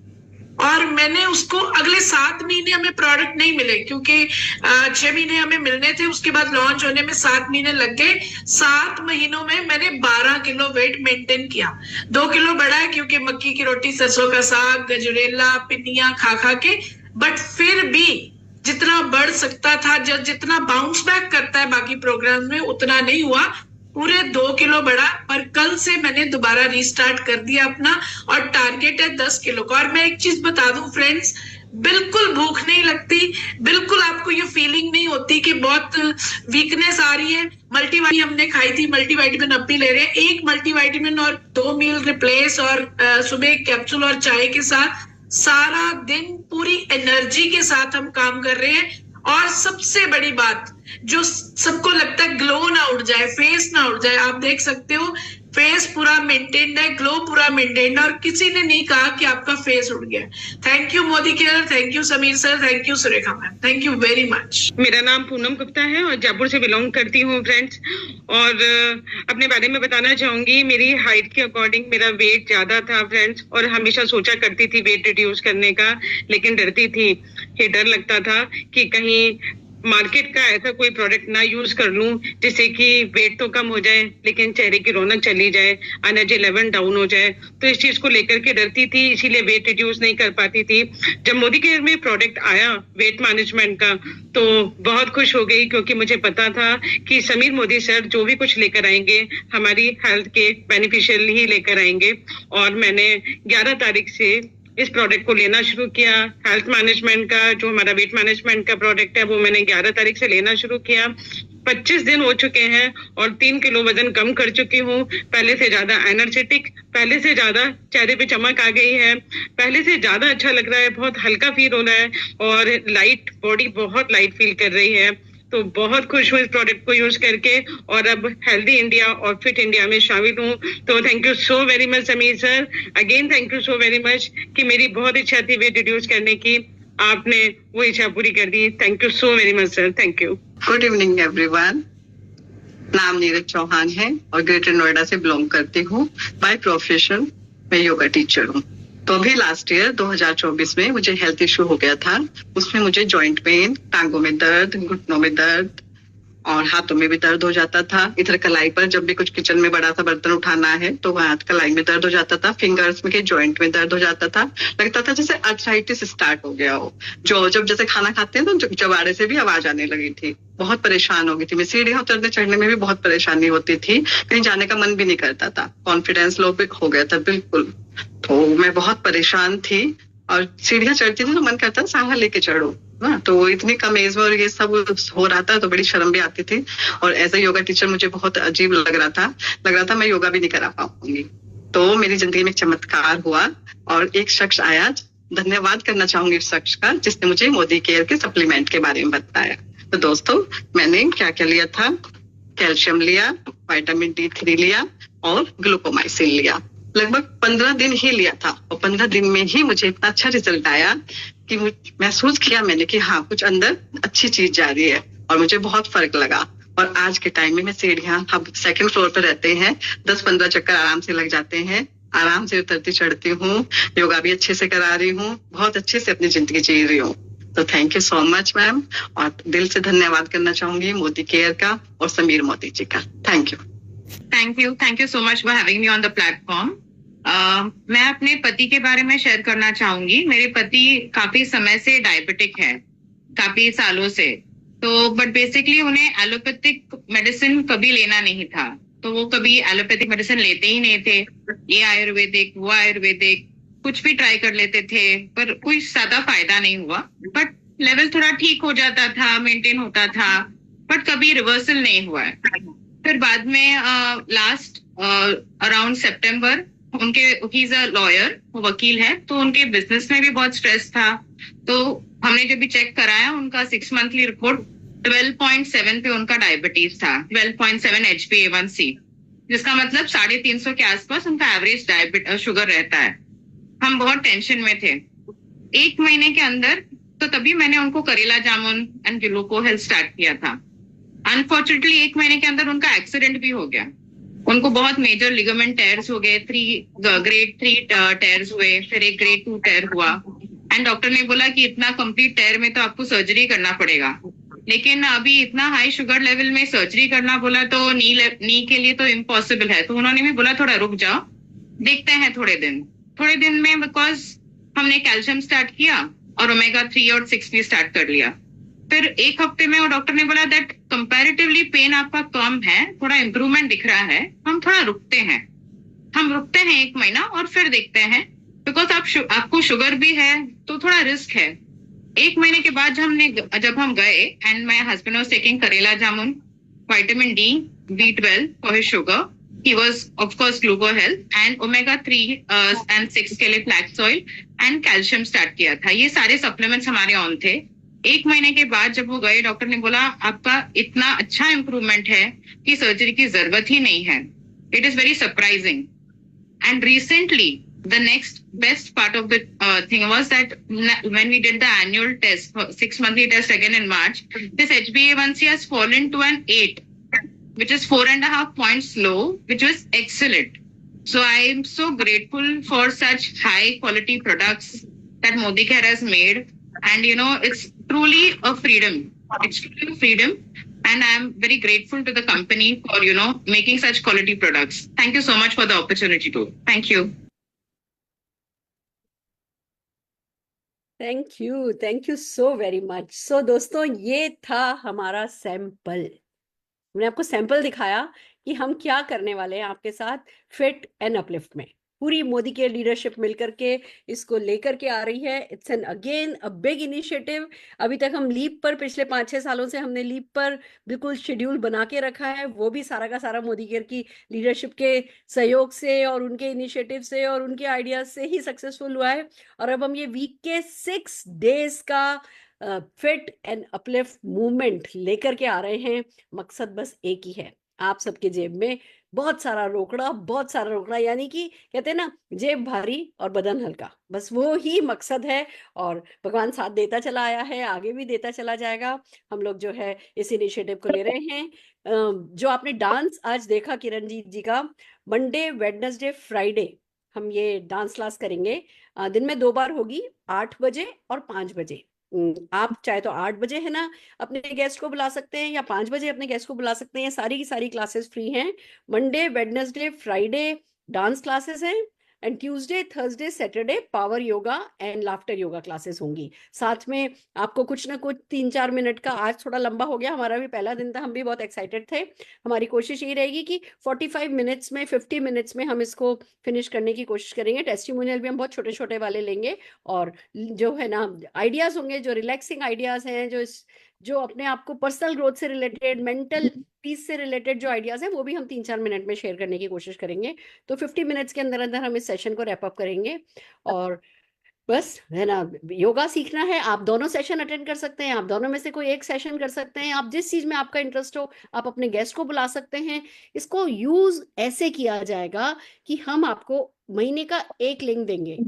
और मैंने उसको अगले 7 महीने हमें प्रोडक्ट नहीं मिले, क्योंकि 6 महीने हमें मिलने थे, उसके बाद लॉन्च होने में 7 महीने लग गए। 7 महीनों में मैंने 12 किलो वेट मेंटेन किया। 2 किलो बढ़ा है क्योंकि मक्की की रोटी, सरसों का साग, गजरेला, पिन्नियां खा खा के, बट फिर भी जितना बढ़ सकता था, जितना बाउंस बैक करता है बाकी प्रोग्राम में, उतना नहीं हुआ। पूरे 2 किलो बढ़ा। पर कल से मैंने दोबारा रीस्टार्ट कर दिया अपना, और टारगेट है 10 किलो का। और मैं एक चीज बता दूं फ्रेंड्स, बिल्कुल भूख नहीं लगती, बिल्कुल आपको ये फीलिंग नहीं होती कि बहुत वीकनेस आ रही है। मल्टीवाइटामिन हमने खाई थी, मल्टीवाइटामिन अब भी ले रहे हैं। 1 मल्टीवाइटामिन और 2 मील रिप्लेस, और सुबह एक कैप्सूल और चाय के साथ सारा दिन पूरी एनर्जी के साथ हम काम कर रहे हैं। और सबसे बड़ी बात, जो सबको लगता है ग्लो ना उड़ जाए, फेस ना उड़ जाए, आप देख सकते हो फेस पूरा मेंटेन्ड है, ग्लो पूरा मेंटेन्ड है, और किसी ने नहीं कहा कि आपका फेस उड़ गया। Thank you Modi care, thank you Sameer sir, thank you Surekha ma'am, thank you very much. मेरा नाम पूनम गुप्ता है और जयपुर से बिलोंग करती हूँ फ्रेंड्स। और अपने बारे में बताना चाहूंगी, मेरी हाइट के अकॉर्डिंग मेरा वेट ज्यादा था फ्रेंड्स, और हमेशा सोचा करती थी वेट रिड्यूस करने का, लेकिन डरती थी कि डर लगता था कि कहीं मार्केट का ऐसा कोई प्रोडक्ट ना यूज कर लूं जिससे कि वेट तो कम हो जाए लेकिन चेहरे की रौनक चली जाए, एनर्जी लेवल डाउन हो जाए। तो इस चीज को लेकर के डरती थी, इसीलिए वेट रिड्यूस नहीं कर पाती थी। जब मोदी केयर में प्रोडक्ट आया वेट मैनेजमेंट का तो बहुत खुश हो गई, क्योंकि मुझे पता था कि समीर मोदी सर जो भी कुछ लेकर आएंगे हमारी हेल्थ के बेनिफिशियल ही लेकर आएंगे। और मैंने 11 तारीख से इस प्रोडक्ट को लेना शुरू किया। हेल्थ मैनेजमेंट का जो हमारा वेट मैनेजमेंट का प्रोडक्ट है वो मैंने 11 तारीख से लेना शुरू किया। 25 दिन हो चुके हैं और 3 किलो वजन कम कर चुकी हूँ। पहले से ज्यादा एनर्जेटिक, पहले से ज्यादा चेहरे पे चमक आ गई है, पहले से ज्यादा अच्छा लग रहा है, बहुत हल्का फील हो रहा है और लाइट बॉडी बहुत लाइट फील कर रही है। तो बहुत खुश हूँ इस प्रोडक्ट को यूज करके और अब हेल्दी इंडिया और फिट इंडिया में शामिल हूँ। तो thank you so very much Sameer sir, again thank you so very much कि मेरी बहुत इच्छा थी वेट रिड्यूस करने की, आपने वो इच्छा पूरी कर दी। Thank you so very much sir, thank you. Good evening everyone, नाम नीरज चौहान है और ग्रेटर नोएडा से बिलोंग करती हूँ। बाय प्रोफेशन मैं योगा टीचर हूँ। तो अभी लास्ट ईयर 2024 में मुझे हेल्थ इशू हो गया था। उसमें मुझे जॉइंट पेन, टांगों में दर्द, घुटनों में दर्द और हाथों में भी दर्द हो जाता था। इधर कलाई पर जब भी कुछ किचन में बड़ा सा बर्तन उठाना है तो वहाँ कलाई में दर्द हो जाता था। फिंगर्स में के जॉइंट में दर्द हो जाता था। लगता था जैसे आर्थराइटिस स्टार्ट हो गया हो। जब जैसे खाना खाते हैं तो जबाड़े से भी आवाज आने लगी थी। बहुत परेशान हो गई थी मैं। सीढ़ियां उतरने चढ़ने में भी बहुत परेशानी होती थी। कहीं जाने का मन भी नहीं करता था। कॉन्फिडेंस लो हो गया था बिल्कुल। तो मैं बहुत परेशान थी और सीढ़ियां चढ़ती थी तो मन करता था सांगा लेके चढ़ो ना। तो इतनी कम एज में और ये सब हो रहा था तो बड़ी शर्म भी आती थी। और एज ए योगा टीचर मुझे बहुत अजीब लग रहा था मैं योगा भी नहीं करा पाऊंगी। तो मेरी जिंदगी में एक चमत्कार हुआ और एक शख्स आया, धन्यवाद करना चाहूंगी इस शख्स का, जिसने मुझे मोदी केयर के सप्लीमेंट के बारे में बताया। तो दोस्तों मैंने क्या क्या लिया था, कैल्शियम लिया, विटामिन D3 लिया और ग्लूकोमाइसिन लिया। लगभग 15 दिन ही लिया था और 15 दिन में ही मुझे इतना अच्छा रिजल्ट आया कि महसूस किया मैंने कि हाँ कुछ अंदर अच्छी चीज जा रही है और मुझे बहुत फर्क लगा। और आज के टाइम में मैं सीढ़ियां, हम 2nd फ्लोर पर रहते हैं, 10-15 चक्कर आराम से लग जाते हैं, आराम से उतरती चढ़ती हूँ, योगा भी अच्छे से करा रही हूँ, बहुत अच्छे से अपनी जिंदगी जी रही हूँ। तो thank you so much ma'am, और दिल से धन्यवाद करना चाहूंगी मोदी केयर का और समीर मोदी जी का। Thank you. Thank you so much for having me on the platform. मैं अपने पति के बारे में शेयर करना चाहूंगी। मेरे पति काफी समय से डायबिटिक है, काफी सालों से। तो बट बेसिकली उन्हें एलोपैथिक मेडिसिन कभी लेना नहीं था, तो वो कभी एलोपैथिक मेडिसिन लेते ही नहीं थे। ये आयुर्वेदिक, वो आयुर्वेदिक, कुछ भी ट्राई कर लेते थे, पर कोई ज्यादा फायदा नहीं हुआ। बट लेवल थोड़ा ठीक हो जाता था, मेंटेन होता था, बट कभी रिवर्सल नहीं हुआ है। फिर बाद में लास्ट अराउंड सितंबर उनके, ही इज अ लॉयर, वो वकील है, तो उनके बिजनेस में भी बहुत स्ट्रेस था। तो हमने जब भी चेक कराया, उनका 6 मंथली रिपोर्ट 12.7 पे उनका डायबिटीज था, 12.7 HbA1c, जिसका मतलब 350 के आसपास उनका एवरेज डायबिटीज शुगर रहता है। हम बहुत टेंशन में थे। 1 महीने के अंदर तो तभी मैंने उनको करेला जामुन एंड ग्लूको हेल्थ स्टार्ट किया था। अनफॉर्चुनेटली 1 महीने के अंदर उनका एक्सीडेंट भी हो गया। उनको बहुत मेजर लिगामेंट टेयर्स हो गए, ग्रेड 3 टेयर्स हुए, फिर एक ग्रेड 2 टेयर हुआ। एंड डॉक्टर ने बोला कि इतना कंप्लीट टेयर में तो आपको सर्जरी करना पड़ेगा। लेकिन अभी इतना हाई शुगर लेवल में सर्जरी करना बोला तो नी के लिए तो इम्पॉसिबल है। तो उन्होंने भी बोला थोड़ा रुक जाओ, देखते हैं थोड़े दिन में, बिकॉज हमने कैल्शियम स्टार्ट किया और ओमेगा 3 और 6 भी स्टार्ट कर लिया। फिर 1 हफ्ते में वो डॉक्टर ने बोला दैट कंपैरेटिवली पेन आपका कम है, थोड़ा इम्प्रूवमेंट दिख रहा है, हम थोड़ा रुकते हैं। हम रुकते हैं 1 महीना और फिर देखते हैं, बिकॉज आपको शुगर भी है तो थोड़ा रिस्क है। 1 महीने के बाद जब हम गए and my husband was taking karela jamun, vitamin D, B12 for his sugar, he was of course gluco health and omega 3 and 6 के लिए flax oil and calcium start किया था। ये सारे सप्लीमेंट्स हमारे ऑन थे। 1 महीने के बाद जब वो गए, डॉक्टर ने बोला आपका इतना अच्छा इम्प्रूवमेंट है कि सर्जरी की जरूरत ही नहीं है। It is very surprising. And recently the next best part of the thing was that when we did the annual test, 6 monthly test again in March, this HbA1c has fallen to an 8, which is 4.5 points low, which was excellent. So I am so grateful for such high quality products that Modicare has made. And you know, it's truly a freedom. It's truly a freedom. And I am very grateful to the company for, you know, making such quality products. Thank you so much for the opportunity too. Thank you. Thank you so very much. So दोस्तों, ये था हमारा sample. मैंने आपको sample दिखाया कि हम क्या करने वाले हैं आपके साथ फिट एंड अपलिफ्ट में। पूरी मोदी के लीडरशिप मिलकर के इसको लेकर के आ रही है। It's an again a big initiative. अभी तक हम लीप पर, पिछले 5-6 सालों से हमने लीप पर बिल्कुल शेड्यूल बना के रखा है। वो भी सारा का सारा मोदी केयर की लीडरशिप के सहयोग से और उनके इनिशिएटिव से और उनके आइडियाज से ही सक्सेसफुल हुआ है। और अब हम ये वीक के 6 डेज का फिट एंड अपलिफ्ट मूवमेंट लेकर के आ रहे हैं। मकसद बस एक ही है, आप सबके जेब में बहुत सारा रोकड़ा, यानी कि कहते हैं ना, जेब भारी और बदन हल्का, बस वो ही मकसद है। और भगवान साथ देता चला आया है, आगे भी देता चला जाएगा। हम लोग जो है इस इनिशिएटिव को ले रहे हैं। जो आपने डांस आज देखा किरणजीत जी का, मंडे, वेडनेसडे, फ्राइडे हम ये डांस क्लास करेंगे। दिन में 2 बार होगी, 8 बजे और 5 बजे। आप चाहे तो 8 बजे है ना अपने गेस्ट को बुला सकते हैं, या 5 बजे अपने गेस्ट को बुला सकते हैं। सारी की सारी क्लासेस फ्री हैं। Monday, Wednesday, Friday dance classes हैं, and Tuesday, Thursday, Saturday power yoga and laughter yoga classes होंगी। साथ में आपको कुछ ना कुछ 3-4 मिनट का, आज थोड़ा लंबा हो गया, हमारा भी पहला दिन था, हम भी बहुत एक्साइटेड थे। हमारी कोशिश यही रहेगी कि 45 मिनट्स में, 50 मिनट्स में हम इसको फिनिश करने की कोशिश करेंगे। टेस्टिमोनियल भी हम बहुत छोटे छोटे वाले लेंगे, और जो है ना आइडियाज होंगे, जो रिलैक्सिंग आइडियाज हैं, जो अपने आप को पर्सनल ग्रोथ से रिलेटेड, मेंटल पीस से रिलेटेड जो आइडियाज हैं, वो भी हम 3-4 मिनट में शेयर करने की कोशिश करेंगे। तो 50 मिनट्स के अंदर अंदर हम इस सेशन को रैप अप करेंगे। और बस है ना, योगा सीखना है, आप दोनों सेशन अटेंड कर सकते हैं, आप दोनों में से कोई एक सेशन कर सकते हैं। आप जिस चीज में आपका इंटरेस्ट हो, आप अपने गेस्ट को बुला सकते हैं। इसको यूज ऐसे किया जाएगा कि हम आपको महीने का 1 लिंक देंगे।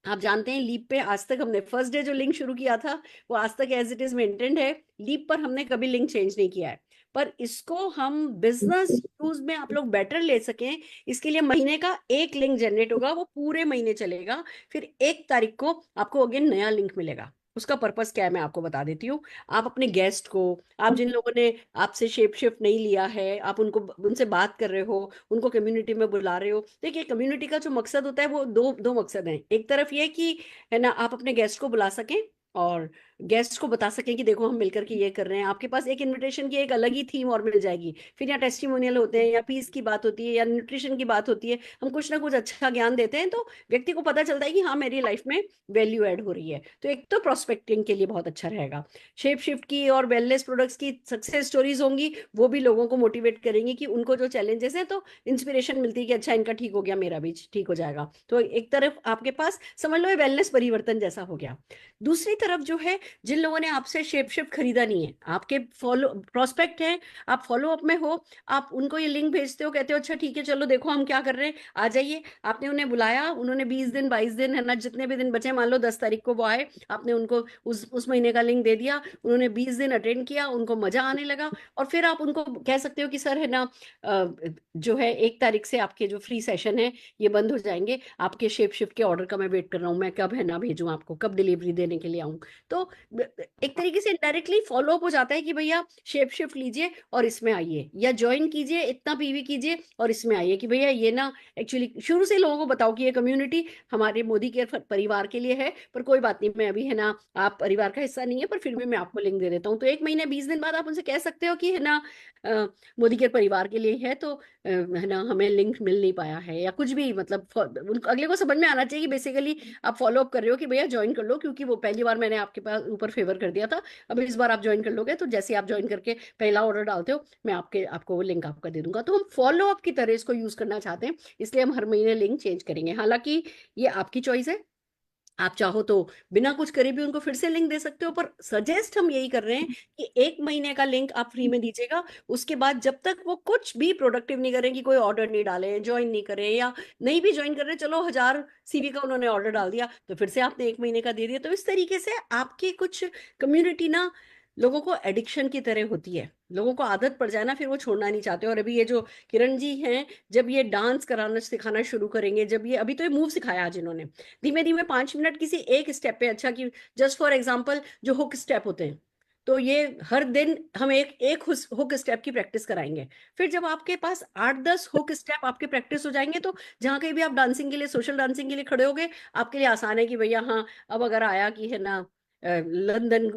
आप जानते हैं लीप पे आज तक हमने फर्स्ट डे जो लिंक शुरू किया था वो आज तक एज इट इज मेंटेन्ड है। लीप पर हमने कभी लिंक चेंज नहीं किया है, पर इसको हम बिजनेस यूज में आप लोग बेटर ले सकें, इसके लिए महीने का 1 लिंक जनरेट होगा, वो पूरे महीने चलेगा। फिर 1 तारीख को आपको अगेन नया लिंक मिलेगा। उसका पर्पस क्या है मैं आपको बता देती हूँ। आप अपने गेस्ट को, आप जिन लोगों ने आपसे शेप शिफ्ट नहीं लिया है, आप उनको उनसे बात कर रहे हो, उनको कम्युनिटी में बुला रहे हो। देखिए कम्युनिटी का जो मकसद होता है वो दो दो मकसद हैं। एक तरफ ये कि है ना आप अपने गेस्ट को बुला सकें और गेस्ट को बता सकें कि देखो हम मिलकर के ये कर रहे हैं। आपके पास एक इनविटेशन की एक अलग ही थीम और मिल जाएगी। फिर यहाँ टेस्टिमोनियल होते हैं या पीस की बात होती है या न्यूट्रिशन की बात होती है, हम कुछ ना कुछ अच्छा ज्ञान देते हैं तो व्यक्ति को पता चलता है कि हाँ मेरी लाइफ में वैल्यू ऐड हो रही है। तो एक तो प्रोस्पेक्टिंग के लिए बहुत अच्छा रहेगा। शेप शिफ्ट की और वेलनेस प्रोडक्ट्स की सक्सेस स्टोरीज होंगी, वो भी लोगों को मोटिवेट करेंगी कि उनको जो चैलेंजेस हैं तो इंस्पिरेशन मिलती है कि अच्छा इनका ठीक हो गया, मेरा भी ठीक हो जाएगा। तो एक तरफ आपके पास समझ लो वेलनेस परिवर्तन जैसा हो गया। दूसरी तरफ जो है, जिन लोगों ने आपसे शेप शिफ्ट खरीदा नहीं है, आपके फॉलो प्रोस्पेक्ट हैं, आप फॉलो अप में हो, आप उनको ये लिंक भेजते हो, कहते हो अच्छा ठीक है चलो देखो हम क्या कर रहे हैं, आ जाइए। आपने उन्हें बुलाया, उन्होंने 20 दिन 22 दिन है ना जितने भी दिन बचे, मान लो 10 तारीख को वो आए, आपने उनको उस महीने का लिंक दे दिया, उन्होंने 20 दिन अटेंड किया, उनको मजा आने लगा। और फिर आप उनको कह सकते हो कि सर है ना जो है 1 तारीख से आपके जो फ्री सेशन है ये बंद हो जाएंगे, आपके शेप शिफ्ट के ऑर्डर का मैं वेट कर रहा हूँ, मैं कब है ना भेजूँ आपको, कब डिलीवरी देने के लिए आऊँ। तो एक तरीके से डायरेक्टली फॉलो अप हो जाता है कि भैया शेप शिफ्ट लीजिए और इसमें आइए, या ज्वाइन कीजिए, इतना पीवी कीजिए और इसमें आइए कि भैया ये ना एक्चुअली शुरू से लोगों को बताओ कि ये कम्युनिटी हमारे मोदी केयर परिवार के लिए है, पर कोई बात नहीं, मैं अभी है ना आप परिवार का हिस्सा नहीं है पर फिर भी मैं आपको लिंक दे देता हूँ। तो 1 महीने 20 दिन बाद आप उनसे कह सकते हो कि है ना मोदी केयर परिवार के लिए है तो है ना हमें लिंक मिल नहीं पाया है या कुछ भी, मतलब अगले को समझ में आना चाहिए कि बेसिकली आप फॉलो अप कर रहे हो कि भैया ज्वाइन कर लो, क्योंकि वो पहली बार मैंने आपके पास ऊपर फेवर कर दिया था, अब इस बार आप ज्वाइन कर लोगे तो जैसे आप ज्वाइन करके पहला ऑर्डर डालते हो मैं आपको वो लिंक आपका दे दूंगा। तो हम फॉलो अप की तरह इसको यूज करना चाहते हैं, इसलिए हम हर महीने लिंक चेंज करेंगे। हालांकि ये आपकी चॉइस है, आप चाहो तो बिना कुछ करे भी उनको फिर से लिंक दे सकते हो, पर सजेस्ट हम यही कर रहे हैं कि 1 महीने का लिंक आप फ्री में दीजिएगा। उसके बाद जब तक वो कुछ भी प्रोडक्टिव नहीं करें, कि कोई ऑर्डर नहीं डाले, ज्वाइन नहीं करें या नहीं भी ज्वाइन कर रहे, चलो 1000 CV का उन्होंने ऑर्डर डाल दिया तो फिर से आपने 1 महीने का दे दिया। तो इस तरीके से आपकी कुछ कम्युनिटी ना लोगों को एडिक्शन की तरह होती है, लोगों को आदत पड़ जाए ना फिर वो छोड़ना नहीं चाहते। और अभी ये जो किरण जी हैं, जब ये डांस कराना सिखाना शुरू करेंगे, जब ये अभी तो ये मूव सिखाया आज इन्होंने, धीमे धीमे 5 मिनट किसी एक स्टेप पे, अच्छा कि जस्ट फॉर एग्जांपल जो हुक स्टेप होते हैं, तो ये हर दिन हम एक एक हुक स्टेप की प्रैक्टिस कराएंगे। फिर जब आपके पास 8-10 हुक स्टेप आपके प्रैक्टिस हो जाएंगे तो जहां कहीं भी आप डांसिंग के लिए, सोशल डांसिंग के लिए खड़े होगे, आपके लिए आसान है कि भैया हाँ अब अगर आया कि है ना लंदन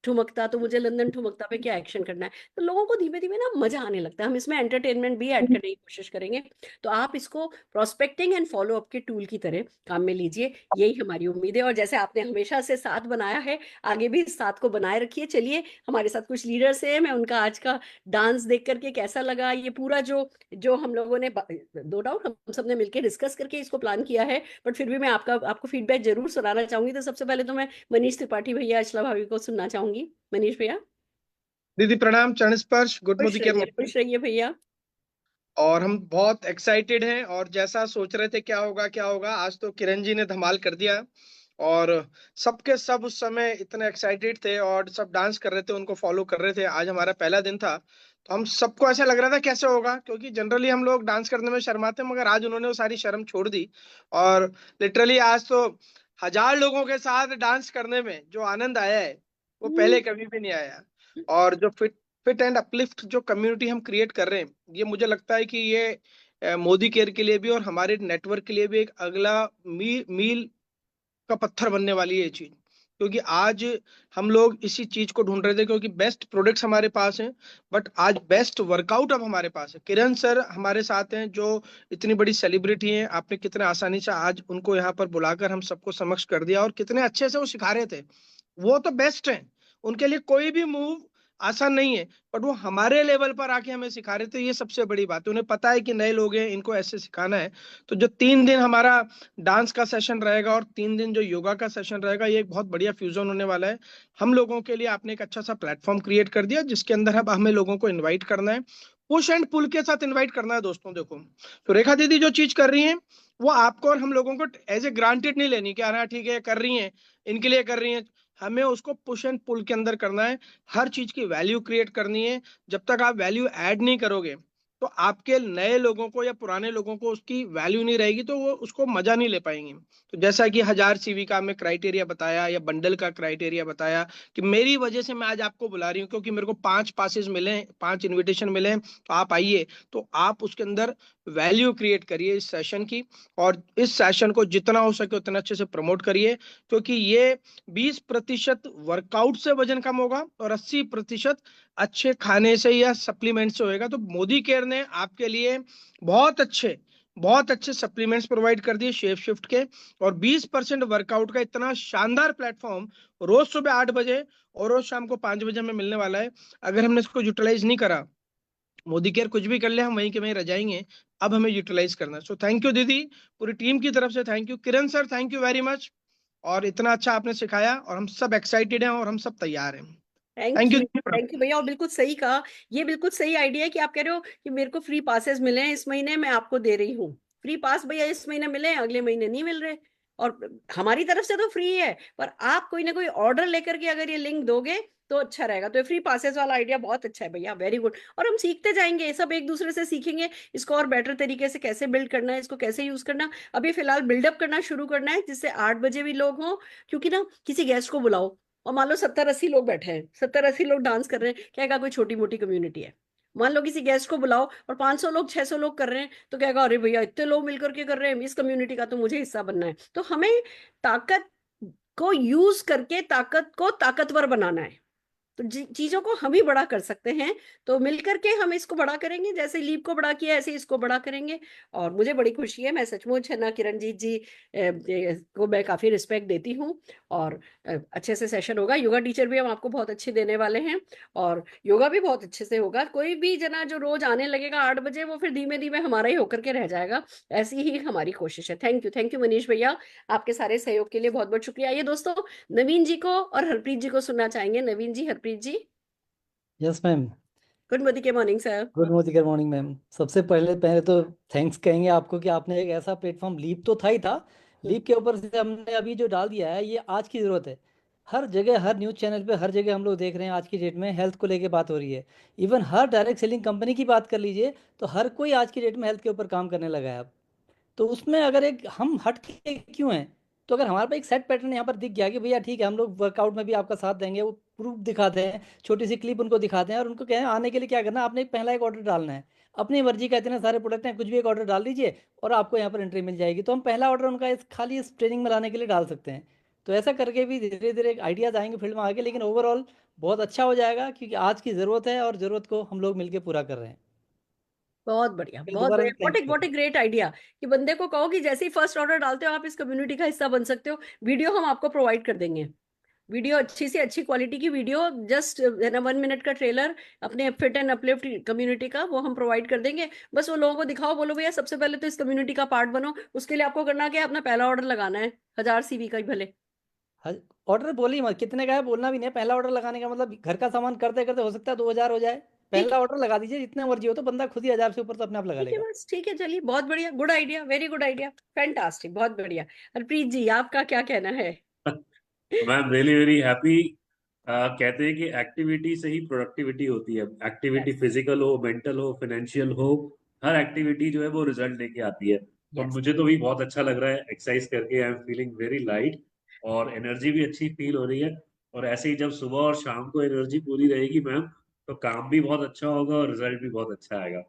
ठुमकता, तो मुझे लंदन ठुमकता पे क्या एक्शन करना है। तो लोगों को धीमे धीमे ना मजा आने लगता है। हम इसमें एंटरटेनमेंट भी ऐड करने की कोशिश करेंगे। तो आप इसको प्रोस्पेक्टिंग एंड फॉलो अप के टूल की तरह काम में लीजिए, यही हमारी उम्मीद है। और जैसे आपने हमेशा से साथ बनाया है, आगे भी इस साथ को बनाए रखिए। चलिए हमारे साथ कुछ लीडर्स हैं, मैं उनका आज का डांस देख करके कैसा लगा, ये पूरा जो जो हम लोगों ने दो डाउट हम सब ने मिलकर डिस्कस करके इसको प्लान किया है, बट फिर भी मैं आपको फीडबैक जरूर सुनाना चाहूंगी। तो सबसे पहले तो मैं मनीष त्रिपाठी भैया, अचला भाभी को सुनना चाहूंगी। मनीष भैया। दीदी प्रणाम, चरण स्पर्श, गुड मोदी केयर। खुश रहिए भैया। और हम बहुत एक्साइटेड हैं और जैसा सोच रहे थे क्या होगा क्या होगा, आज तो किरण जी ने धमाल कर दिया। और सबके सब उस समय इतने एक्साइटेड थे और सब डांस कर रहे थे, उनको फॉलो कर रहे थे। आज हमारा पहला दिन था तो हम सबको ऐसा लग रहा था कैसे होगा, क्योंकि जनरली हम लोग डांस करने में शर्माते हैं, मगर आज उन्होंने वो सारी शर्म छोड़ दी। और लिटरली आज तो 1000 लोगों के साथ डांस करने में जो आनंद आया है वो पहले कभी भी नहीं आया। और जो फिट एंड अपलिफ्ट जो कम्युनिटी हम क्रिएट कर रहे हैं, ये मुझे लगता है कि ये मोदी केयर के लिए भी और हमारे नेटवर्क के लिए भी एक अगला मील का पत्थर बनने वाली है ये चीज। क्योंकि आज हम लोग इसी चीज को ढूंढ रहे थे, क्योंकि बेस्ट प्रोडक्ट्स हमारे पास हैं बट आज बेस्ट वर्कआउट अब हमारे पास है। किरण सर हमारे साथ हैं जो इतनी बड़ी सेलिब्रिटी हैं, आपने कितने आसानी से आज उनको यहाँ पर बुलाकर हम सबको समक्ष कर दिया और कितने अच्छे से वो सिखा रहे थे। वो तो बेस्ट हैं, उनके लिए कोई भी मूव आसान नहीं है, बट वो हमारे लेवल पर आके हमें सिखा रहे थे। ये सबसे बड़ी बात है, उन्हें पता है कि नए लोग हैं, इनको ऐसे सिखाना है। तो जो 3 दिन हमारा डांस का सेशन रहेगा और 3 दिन जो योगा का सेशन रहेगा, ये एक बहुत बढ़िया फ्यूजन होने वाला है। हम लोगों के लिए आपने एक अच्छा सा प्लेटफॉर्म क्रिएट कर दिया जिसके अंदर अब हमें लोगों को इन्वाइट करना है, पुश एंड पुल के साथ इन्वाइट करना है। दोस्तों देखो, तो रेखा दीदी जो चीज कर रही है वो आपको और हम लोगों को एज ए ग्रांटेड नहीं लेनी कि हाँ ठीक है कर रही है, इनके लिए कर रही है। हमें उसको पुश एंड पुल के अंदर करना है, हर चीज की वैल्यू क्रिएट करनी है। जब तक आप वैल्यू ऐड नहीं करोगे तो आपके नए लोगों को या पुराने लोगों को उसकी वैल्यू नहीं रहेगी, तो वो उसको मजा नहीं ले पाएंगे। तो जैसा कि 1000 सीवी का मैं क्राइटेरिया बताया या बंडल का क्राइटेरिया बताया कि मेरी वजह से मैं आज आपको बुला रही हूँ, क्योंकि मेरे को 5 पासेस मिले, 5 इनविटेशन मिले हैं, तो आप आइए। तो आप उसके अंदर वैल्यू क्रिएट करिए इस सेशन की, और इस सेशन को जितना हो सके उतना अच्छे से प्रमोट करिए, क्योंकि ये 20% वर्कआउट से वजन कम होगा और 80% अच्छे खाने से या सप्लीमेंट से होएगा। तो मोदी केयर ने आपके लिए बहुत अच्छे सप्लीमेंट्स प्रोवाइड कर दिए शेप शिफ्ट के, और 20% वर्कआउट का इतना शानदार प्लेटफॉर्म रोज सुबह 8 बजे और रोज शाम को 5 बजे हमें मिलने वाला है। अगर हमने इसको यूटिलाइज नहीं करा, मोदी केयर कुछ भी कर ले, हम वहीं के वहीं रह जाएंगे। अब हमें यूटिलाइज करना है। सो थैंक यू दीदी, पूरी टीम की तरफ से thank you. Kiran sir, thank you very much, और इतना अच्छा आपने सिखाया, और हम सब एक्साइटेड हैं और हम सब तैयार हैं। थैंक यू, दीदी। थैंक यू भैया। और बिल्कुल सही कहा, ये बिल्कुल सही आइडिया है कि आप कह रहे हो कि मेरे को फ्री पासेस मिले हैं इस महीने, मैं आपको दे रही हूँ फ्री पास। भैया इस महीने मिले हैं, अगले महीने नहीं मिल रहे, और हमारी तरफ से तो फ्री है, पर आप कोई ना कोई ऑर्डर लेकर के अगर ये लिंक दोगे तो अच्छा रहेगा। तो ये फ्री पासेस वाला आइडिया बहुत अच्छा है भैया, वेरी गुड। और हम सीखते जाएंगे, सब एक दूसरे से सीखेंगे इसको और बेटर तरीके से कैसे बिल्ड करना है, इसको कैसे यूज करना। अभी फिलहाल बिल्डअप करना शुरू करना है, जिससे 8 बजे भी लोग हों, क्योंकि ना किसी गेस्ट को बुलाओ और मान लो 70-80 लोग बैठे हैं, 70-80 लोग डांस कर रहे हैं, क्या कोई छोटी मोटी कम्युनिटी है। मान लो किसी गेस्ट को बुलाओ और 500 लोग 600 लोग कर रहे हैं, तो कहेगा अरे भैया इतने लोग मिलकर के कर रहे हैं, इस कम्युनिटी का तो मुझे हिस्सा बनना है। तो हमें ताकत को यूज करके ताकत को ताकतवर बनाना है। तो चीजों को हम ही बड़ा कर सकते हैं, तो मिलकर के हम इसको बड़ा करेंगे। जैसे लीप को बड़ा किया ऐसे इसको बड़ा करेंगे। और मुझे बड़ी खुशी है, मैं सचमुच है ना किरणजीत जी को मैं काफी रिस्पेक्ट देती हूँ। और अच्छे से सेशन होगा। योगा टीचर भी हम आपको बहुत अच्छे देने वाले हैं, और योगा भी बहुत अच्छे से होगा। कोई भी जना जो रोज आने लगेगा 8 बजे, वो फिर धीमे धीमे हमारा ही होकर के रह जाएगा। ऐसी ही हमारी कोशिश है। थैंक यू मनीष भैया, आपके सारे सहयोग के लिए बहुत बहुत शुक्रिया। ये दोस्तों नवीन जी को और हरप्रीत जी को सुनना चाहेंगे। Naveen ji, Harpreet ji. Yes ma'am. Good मोदी के morning sir. Good morning ma'am. सबसे पहले तो थैंक्स कहेंगे आपको कि आपने एक ऐसा प्लेटफॉर्म, लीप तो था ही था, लीप के ऊपर से हमने अभी जो डाल दिया है, ये आज की ज़रूरत है। हर जगह, हर न्यूज़ चैनल पे, हर जगह हम लोग देख रहे हैं आज की डेट में हेल्थ को लेके बात हो रही है। इवन हर डायरेक्ट सेलिंग कंपनी की बात कर लीजिए, तो हर कोई आज की डेट में हेल्थ के ऊपर काम करने लगा है अब। तो उसमें अगर एक हम हट के क्यों हैं, तो अगर हमारे पास एक सेट पैटर्न यहाँ पर दिख गया कि भैया ठीक है, हम लोग वर्कआउट में भी आपका साथ देंगे, वो प्रूफ दिखाते हैं, छोटी सी क्लिप उनको दिखाते हैं, और उनको कहें आने के लिए क्या करना है, आपने पहला एक ऑर्डर डालना है, अपनी मर्जी का इतने सारे प्रोडक्ट हैं, कुछ भी एक ऑर्डर डाल दीजिए और आपको यहाँ पर एंट्री मिल जाएगी। तो हम पहला ऑर्डर उनका खाली इस ट्रेनिंग में लाने के लिए डाल सकते हैं। तो ऐसा करके भी धीरे धीरे आइडियाज़ आएंगे फील्ड में आगे, लेकिन ओवरऑल बहुत अच्छा हो जाएगा, क्योंकि आज की ज़रूरत है और ज़रूरत को हम लोग मिलकर पूरा कर रहे हैं। बहुत बढ़िया, बहुत दोबारा बढ़िया। Thanks what a great idea कि बंदे को कहो कि जैसे ही फर्स्ट ऑर्डर डालते हो आप इस कम्युनिटी का हिस्सा बन सकते हो। वीडियो हम आपको प्रोवाइड कर देंगे, वीडियो अच्छी से अच्छी क्वालिटी की वीडियो, जस्ट 1 मिनट का ट्रेलर अपने फिट एंड अपलिफ्ट कम्युनिटी का, वो हम प्रोवाइड कर देंगे। बस वो लोगों को दिखाओ, बोलो भैया सबसे पहले तो इस कम्युनिटी का पार्ट बनो। उसके लिए आपको करना क्या है, अपना पहला ऑर्डर लगाना है, 1000 सीवी का ही भले। ऑर्डर बोली मत कितने का है, बोलना भी नहीं है। पहला ऑर्डर लगाने का मतलब घर का सामान करते करते हो सकता है 2000 हो जाए। पहला ऑर्डर लगा दीजिए, जितना मर्जी हो, तो बंदा खुद ही 1000 से ऊपर तो अपने आप लगा ठीक है लेगा। बस, ठीक है, चलिए बहुत बढ़िया, good idea, very good idea, fantastic, बहुत बढ़िया। हरप्रीत जी आपका क्या कहना है? Ma'am really very happy. कहते हैं कि एक्टिविटी से ही प्रोडक्टिविटी होती है। एक्टिविटी फिजिकल हो, मेंटल हो, फाइनेंशियल हो, हर एक्टिविटी जो है वो रिजल्ट लेके आती है। तो मुझे तो भी बहुत अच्छा लग रहा है एक्सरसाइज करके। I am feeling very light और एनर्जी भी अच्छी फील हो रही है। और ऐसे ही जब सुबह और शाम को एनर्जी पूरी रहेगी मैम, तो काम भी बहुत अच्छा होगा और रिजल्ट भी बहुत अच्छा आएगा।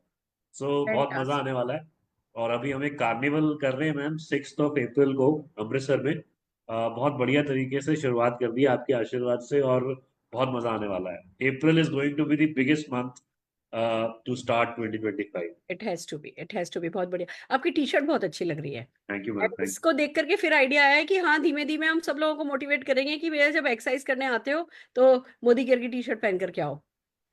सो बहुत मजा आने वाला है। और अभी हम एक कार्निवल कर रहे हैं मैम 6 अप्रैल को अमृतसर में। बहुत बढ़िया तरीके से शुरुआत कर दी है आपके आशीर्वाद से, और बहुत मजा आने वाला है। April is going to be the biggest month to start 2025। It has to be, it has to be. बहुत बढ़िया, आपकी टी शर्ट बहुत अच्छी लग रही है। Thank you ma'am. थैंक इसको देख करके फिर आइडिया आया है कि हाँ धीमे धीमे हम सब लोगों को मोटिवेट करेंगे कि भैया जब एक्सरसाइज करने आते हो तो मोदी केयर की टी शर्ट पहन करके आओ।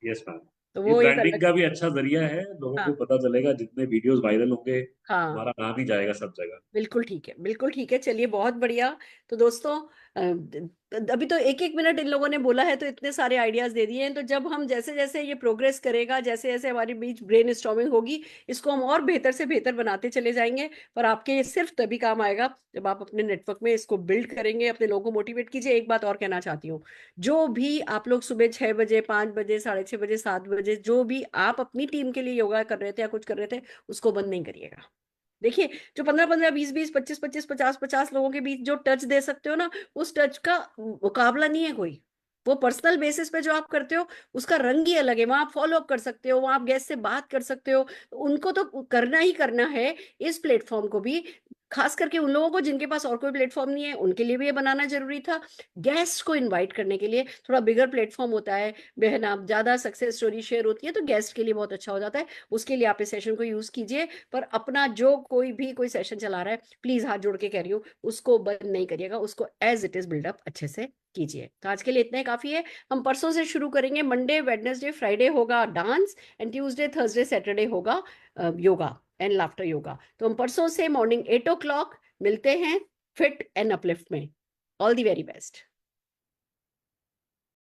यू। Yes ma'am. तो ये वो एक ब्रांडिंग अलग, का भी अच्छा जरिया है, लोगों हाँ को पता चलेगा, जितने वीडियोस वायरल होंगे हाँ हमारा नाम ही जाएगा सब जगह। बिल्कुल ठीक है, बिल्कुल ठीक है। चलिए बहुत बढ़िया। तो दोस्तों अभी तो एक एक मिनट इन लोगों ने बोला है तो इतने सारे आइडियाज दे दिए हैं। तो जब हम जैसे जैसे ये प्रोग्रेस करेगा, जैसे जैसे हमारे बीच ब्रेन स्टॉर्मिंग होगी, इसको हम और बेहतर से बेहतर बनाते चले जाएंगे। पर आपके ये सिर्फ तभी काम आएगा जब आप अपने नेटवर्क में इसको बिल्ड करेंगे, अपने लोगों को मोटिवेट कीजिए। एक बात और कहना चाहती हूँ, जो भी आप लोग सुबह 6 बजे, 5 बजे, 6:30 बजे, 7 बजे जो भी आप अपनी टीम के लिए योगा कर रहे थे या कुछ कर रहे थे, उसको बंद नहीं करिएगा। देखिए, जो 15-15, 20-20, 25-25, 50-50 लोगों के बीच जो टच दे सकते हो ना, उस टच का मुकाबला नहीं है कोई। वो पर्सनल बेसिस पे जो आप करते हो उसका रंग ही अलग है। वहां आप फॉलो अप कर सकते हो, वहां आप गेस्ट से बात कर सकते हो। उनको तो करना ही करना है। इस प्लेटफॉर्म को भी, खास करके उन लोगों को जिनके पास और कोई प्लेटफॉर्म नहीं है, उनके लिए भी ये बनाना जरूरी था। गेस्ट को इनवाइट करने के लिए थोड़ा बिगर प्लेटफॉर्म होता है, बहन आप ज्यादा सक्सेस स्टोरी शेयर होती है तो गेस्ट के लिए बहुत अच्छा हो जाता है। उसके लिए आप इस सेशन को यूज कीजिए। पर अपना जो कोई भी कोई सेशन चला रहा है, प्लीज हाथ जोड़ के कह रही हूँ, उसको बंद नहीं करिएगा, उसको एज इट इज बिल्डअप अच्छे से कीजिए। तो आज के लिए इतना ही काफी है। हम परसों से शुरू करेंगे। मंडे, वेडनेसडे, फ्राइडे होगा dance, and Tuesday, Thursday, Saturday होगा योगा एंड लाफ्टर योगा। तो हम परसों से मॉर्निंग 8 o'clock मिलते हैं फिट एंड अपलिफ्ट में। All the very best.